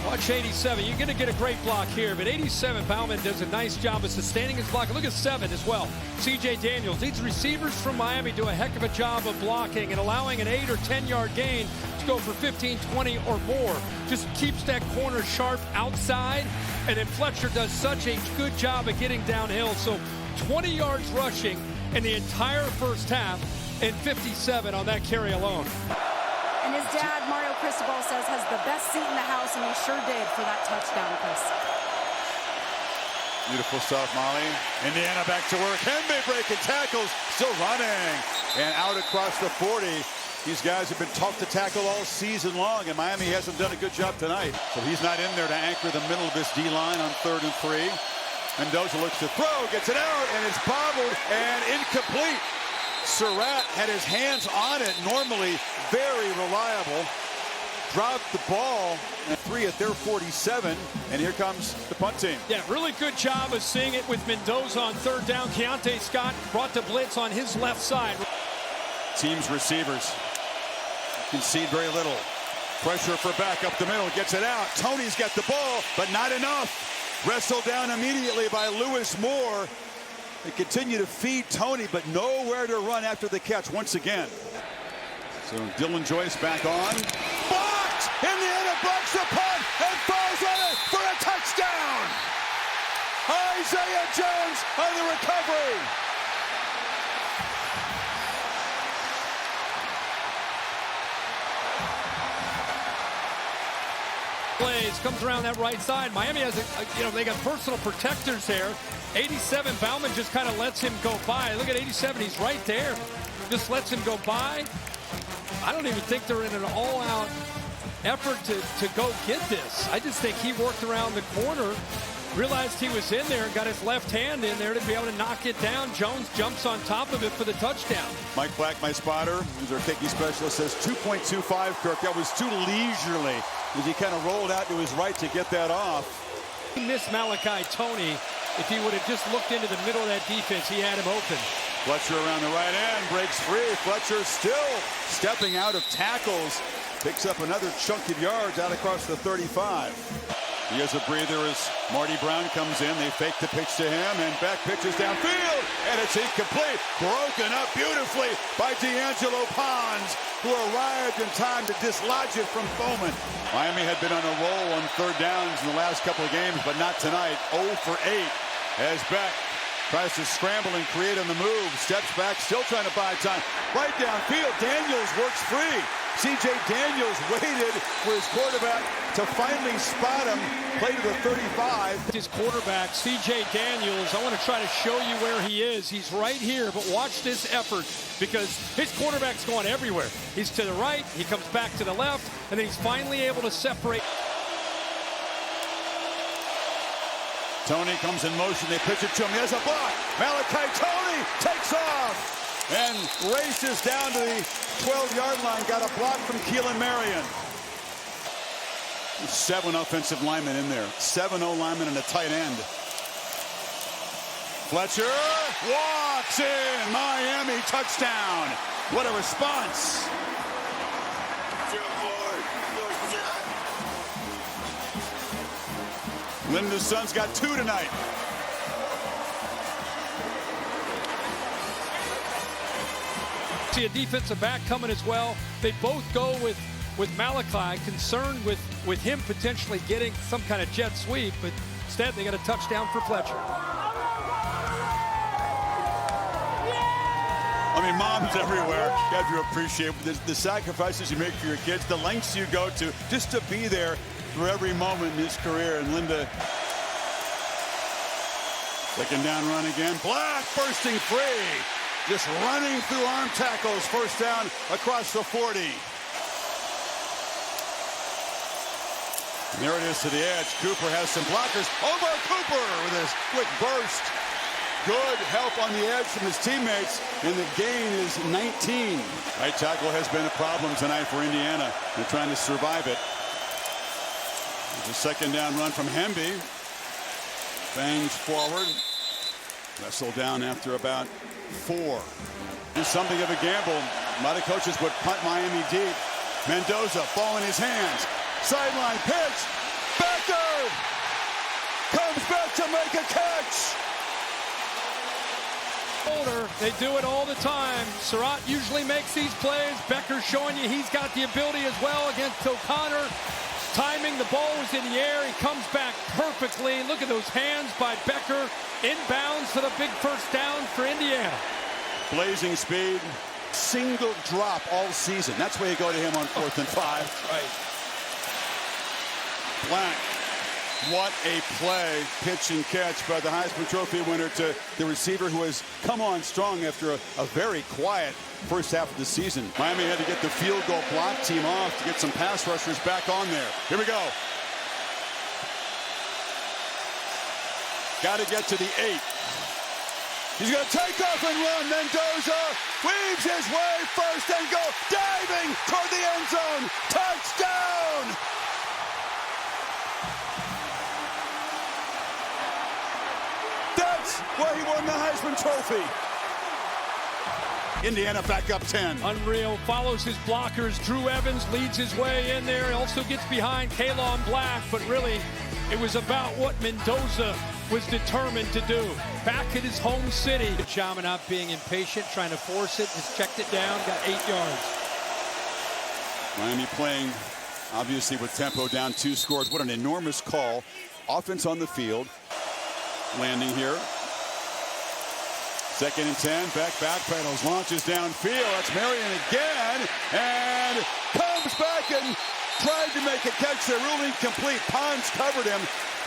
Watch 87. You're going to get a great block here, but 87, Bauman does a nice job of sustaining his block. Look at 7 as well. C.J. Daniels. These receivers from Miami do a heck of a job of blocking and allowing an 8 or 10-yard gain to go for 15, 20 or more. Just keeps that corner sharp outside, and then Fletcher does such a good job of getting downhill. So 20 yards rushing in the entire first half and 57 on that carry alone. And his dad, Mario Cristobal, says has the best seat in the house, and he sure did for that touchdown, Chris. Beautiful stuff, Molly. Indiana back to work. Henry breaking tackles, still running. And out across the 40. These guys have been tough to tackle all season long, and Miami hasn't done a good job tonight. So he's not in there to anchor the middle of this D-line on 3rd and 3. Mendoza looks to throw, gets it out, and it's bobbled and incomplete. Surratt had his hands on it, normally very reliable. Dropped the ball at 3 at their 47, and here comes the punt team. Yeah, really good job of seeing it with Mendoza on 3rd down. Keontae Scott brought the blitz on his left side. Team's receivers concede very little. Pressure for Beck up the middle, gets it out. Tony's got the ball, but not enough. Wrestled down immediately by Lewis Moore. They continue to feed Tony, but nowhere to run after the catch once again. So Dylan Joyce back on. Blocked! Indiana blocks the punt and falls on it for a touchdown! Isaiah Jones on the recovery. Plays, comes around that right side. Miami has, they got personal protectors there. 87, Bauman just kind of lets him go by. Look at 87, he's right there. Just lets him go by. I don't even think they're in an all-out effort to go get this. I just think he worked around the corner, realized he was in there, and got his left hand in there to be able to knock it down. Jones jumps on top of it for the touchdown. Mike Black, my spotter, who's our kicking specialist, says 2.25, Curt. That was too leisurely as he kind of rolled out to his right to get that off. He missed Malachi Tony. If he would have just looked into the middle of that defense, he had him open. Fletcher around the right end, breaks free. Fletcher still stepping out of tackles. Picks up another chunk of yards out across the 35. He has a breather as Marty Brown comes in. They fake the pitch to him, and Beck pitches downfield, and it's incomplete. Broken up beautifully by D'Angelo Pons, who arrived in time to dislodge it from Bowman. Miami had been on a roll on 3rd downs in the last couple of games, but not tonight. 0 for 8 as Beck tries to scramble and create on the move. Steps back, still trying to buy time. Right downfield, Daniels works free. C.J. Daniels waited for his quarterback to finally spot him. Play to the 35. His quarterback, C.J. Daniels, I want to try to show you where he is. He's right here, but watch this effort because his quarterback's going everywhere. He's to the right, he comes back to the left, and then he's finally able to separate. Tony comes in motion. They pitch it to him. He has a block. Malachi Tony takes off and races down to the 12-yard line. Got a block from Keelan Marion. 7 offensive linemen in there. 7 O-linemen and a tight end. Fletcher walks in. Miami touchdown. What a response. Linda's son's got 2 tonight. See a defensive back coming as well. They both go with Malachi, concerned with him potentially getting some kind of jet sweep, but instead they got a touchdown for Fletcher. I mean, moms everywhere. You have to appreciate the sacrifices you make for your kids, the lengths you go to just to be there for every moment in his career. And Linda, 2nd down run again. Black bursting free. just running through arm tackles. First down across the 40. And there it is to the edge. Cooper has some blockers. Over Cooper with his quick burst. Good help on the edge from his teammates, and the gain is 19. Right tackle has been a problem tonight for Indiana. They're trying to survive it. There's a second down run from Hemby. Bangs forward. Wrestled down after about 4. It's something of a gamble. A lot of coaches would punt Miami deep. Mendoza, ball in his hands. Sideline pitch. Becker comes back to make a catch. They do it all the time. Surratt usually makes these plays. Becker's showing you he's got the ability as well against O'Connor. Timing, the ball was in the air. He comes back perfectly. Look at those hands by Becker. Inbounds for the big first down for Indiana. Blazing speed. Single drop all season. That's where you go to him on 4th and 5. Right. Black. What a play, pitch and catch by the Heisman Trophy winner to the receiver who has come on strong after a very quiet first half of the season. Miami had to get the field goal block team off to get some pass rushers back on there. Here we go. Got to get to the 8. He's going to take off and run. Mendoza weaves his way first and goal. Diving toward the end zone. Touchdown! That's why he won the Heisman Trophy. Indiana back up 10. Unreal. Follows his blockers. Drew Evans leads his way in there. Also gets behind Kalon Black. But really, it was about what Mendoza was determined to do. Back at his home city. Chama not being impatient, trying to force it. Just checked it down. Got 8 yards. Miami playing, obviously, with tempo down 2 scores. What an enormous call. Offense on the field. Landing here. 2nd and 10. Back pedals. Launches downfield. That's Marion again. And comes back and tried to make a catch there. Ruled incomplete. Pons covered him.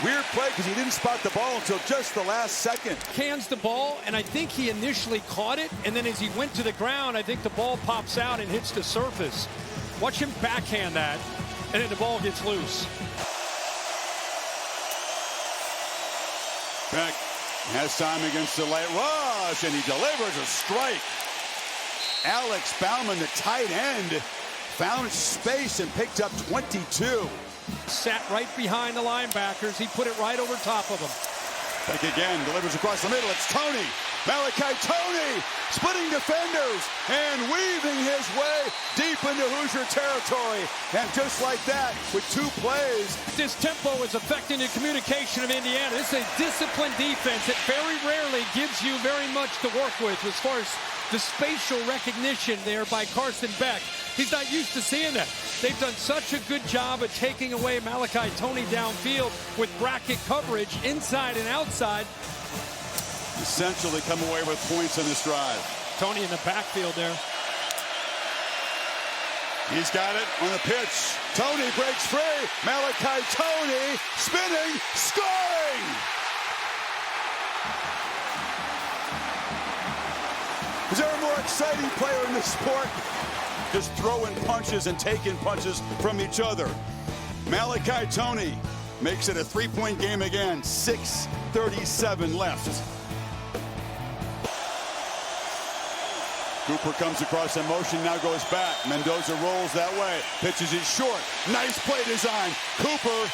Weird play because he didn't spot the ball until just the last second. Cans the ball, and I think he initially caught it. And then as he went to the ground, I think the ball pops out and hits the surface. Watch him backhand that. And then the ball gets loose. Beck has time against the late rush, and he delivers a strike. Alex Bauman, the tight end, found space and picked up 22. Sat right behind the linebackers. He put it right over top of them. Beck again, delivers across the middle. It's Tony. Malachi Tony splitting defenders and weaving his way deep into Hoosier territory. And just like that, with 2 plays. This tempo is affecting the communication of Indiana. This is a disciplined defense that very rarely gives you very much to work with as far as the spatial recognition there by Carson Beck. He's not used to seeing that. They've done such a good job of taking away Malachi Tony downfield with bracket coverage inside and outside. Essentially come away with points in this drive. Tony in the backfield there. He's got it on the pitch. Tony breaks free. Malachi Tony spinning, scoring! Is there a more exciting player in this sport? Just throwing punches and taking punches from each other. Malachi Tony makes it a 3-point game again. 6:37 left. Cooper comes across in motion, now goes back. Mendoza rolls that way. Pitches it short. Nice play design. Cooper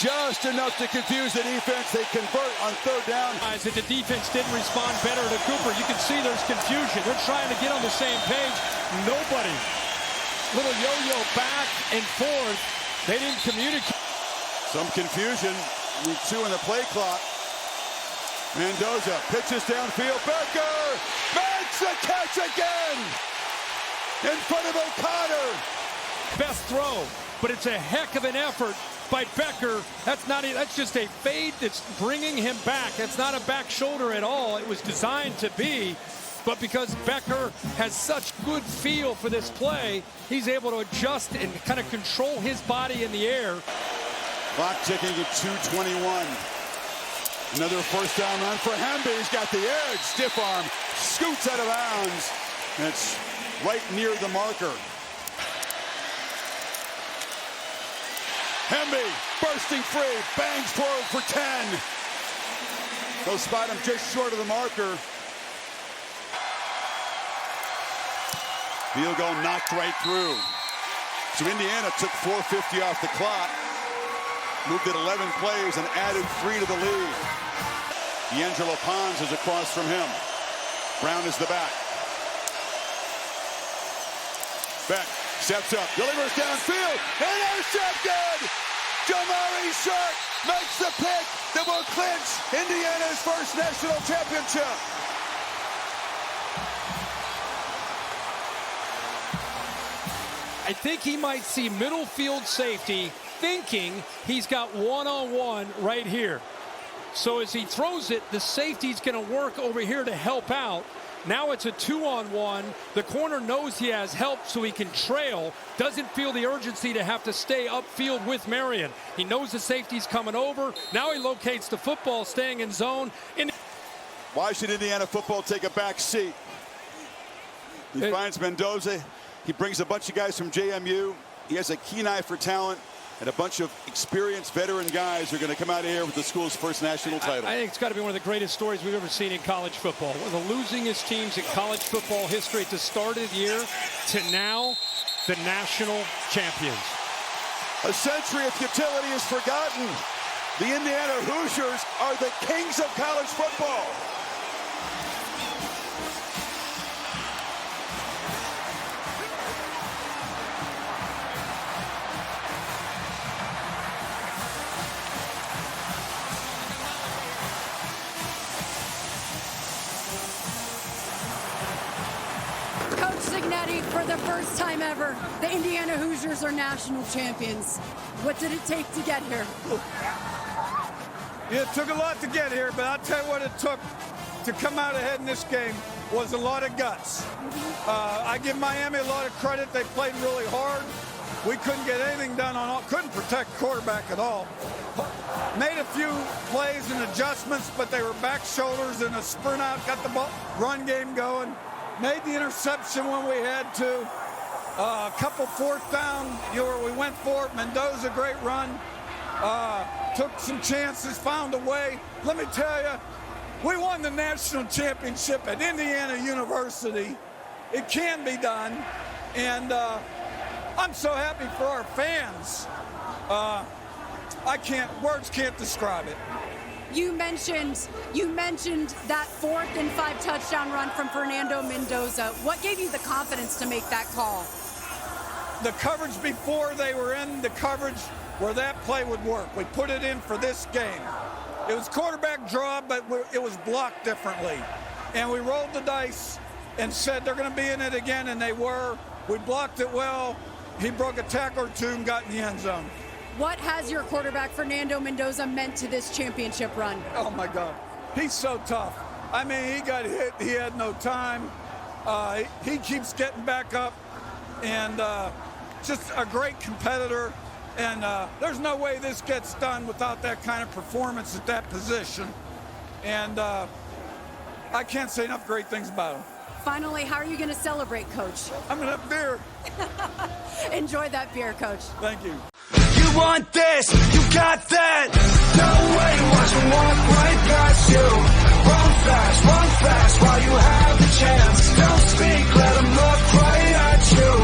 just enough to confuse the defense. They convert on 3rd down. That the defense didn't respond better to Cooper. You can see there's confusion. They're trying to get on the same page. Nobody. Little yo-yo back and forth. They didn't communicate. Some confusion. Week 2 in the play clock. Mendoza pitches downfield. Becker makes the catch again in front of O'Connor. Best throw, but it's a heck of an effort by Becker. That's just a fade that's bringing him back. That's not a back shoulder at all. It was designed to be, but because Becker has such good feel for this play, he's able to adjust and kind of control his body in the air. Clock ticking at 2:21. Another first down run for Hemby. He's got the edge. Stiff arm. Scoots out of bounds. And it's right near the marker. Hemby bursting free. Bangs forward for 10. They'll spot him just short of the marker. Field goal knocked right through. So Indiana took 4:50 off the clock. Moved it 11 plays and added 3 to the lead. D'Angelo Pons is across from him. Brown is the back. Beck steps up, delivers downfield, intercepted! Jamari Sharp makes the pick that will clinch Indiana's first national championship. I think he might see middle field safety thinking he's got one-on-one right here. So as he throws it, the safety's going to work over here to help out. Now it's a 2-on-1. The corner knows he has help so he can trail. Doesn't feel the urgency to have to stay upfield with Marion. He knows the safety's coming over. Now he locates the football, staying in zone. Why should Indiana football take a back seat? He finds Mendoza. He brings a bunch of guys from JMU. He has a keen eye for talent. And a bunch of experienced veteran guys are going to come out of here with the school's first national title. I think it's got to be one of the greatest stories we've ever seen in college football. One of the losingest teams in college football history at the start of the year to now the national champions. A century of futility is forgotten. The Indiana Hoosiers are the kings of college football. Cignetti, for the first time ever, the Indiana Hoosiers are national champions. What did it take to get here? It took a lot to get here, but I'll tell you what it took to come out ahead in this game was a lot of guts. I give Miami a lot of credit. They played really hard. We couldn't get anything done couldn't protect quarterback at all. Made a few plays and adjustments, but they were back shoulders and a sprint out, got the run game going. Made the interception when we had to. A couple fourth down, we went for it. Mendoza, great run. Took some chances, found a way. Let me tell you, we won the national championship at Indiana University. It can be done. And I'm so happy for our fans. Words can't describe it. You mentioned that 4th and 5 touchdown run from Fernando Mendoza. What gave you the confidence to make that call? The coverage before they were in the coverage where that play would work. We put it in for this game. It was quarterback draw, but it was blocked differently. And we rolled the dice and said they're going to be in it again, and they were. We blocked it well. He broke a tackle or two and got in the end zone. What has your quarterback, Fernando Mendoza, meant to this championship run? Oh, my God. He's so tough. I mean, he got hit. He had no time. He keeps getting back up. And just a great competitor. And there's no way this gets done without that kind of performance at that position. And I can't say enough great things about him. Finally, how are you going to celebrate, Coach? I'm going to have beer. Enjoy that beer, Coach. Thank you. You want this, you got that. No way to watch them walk right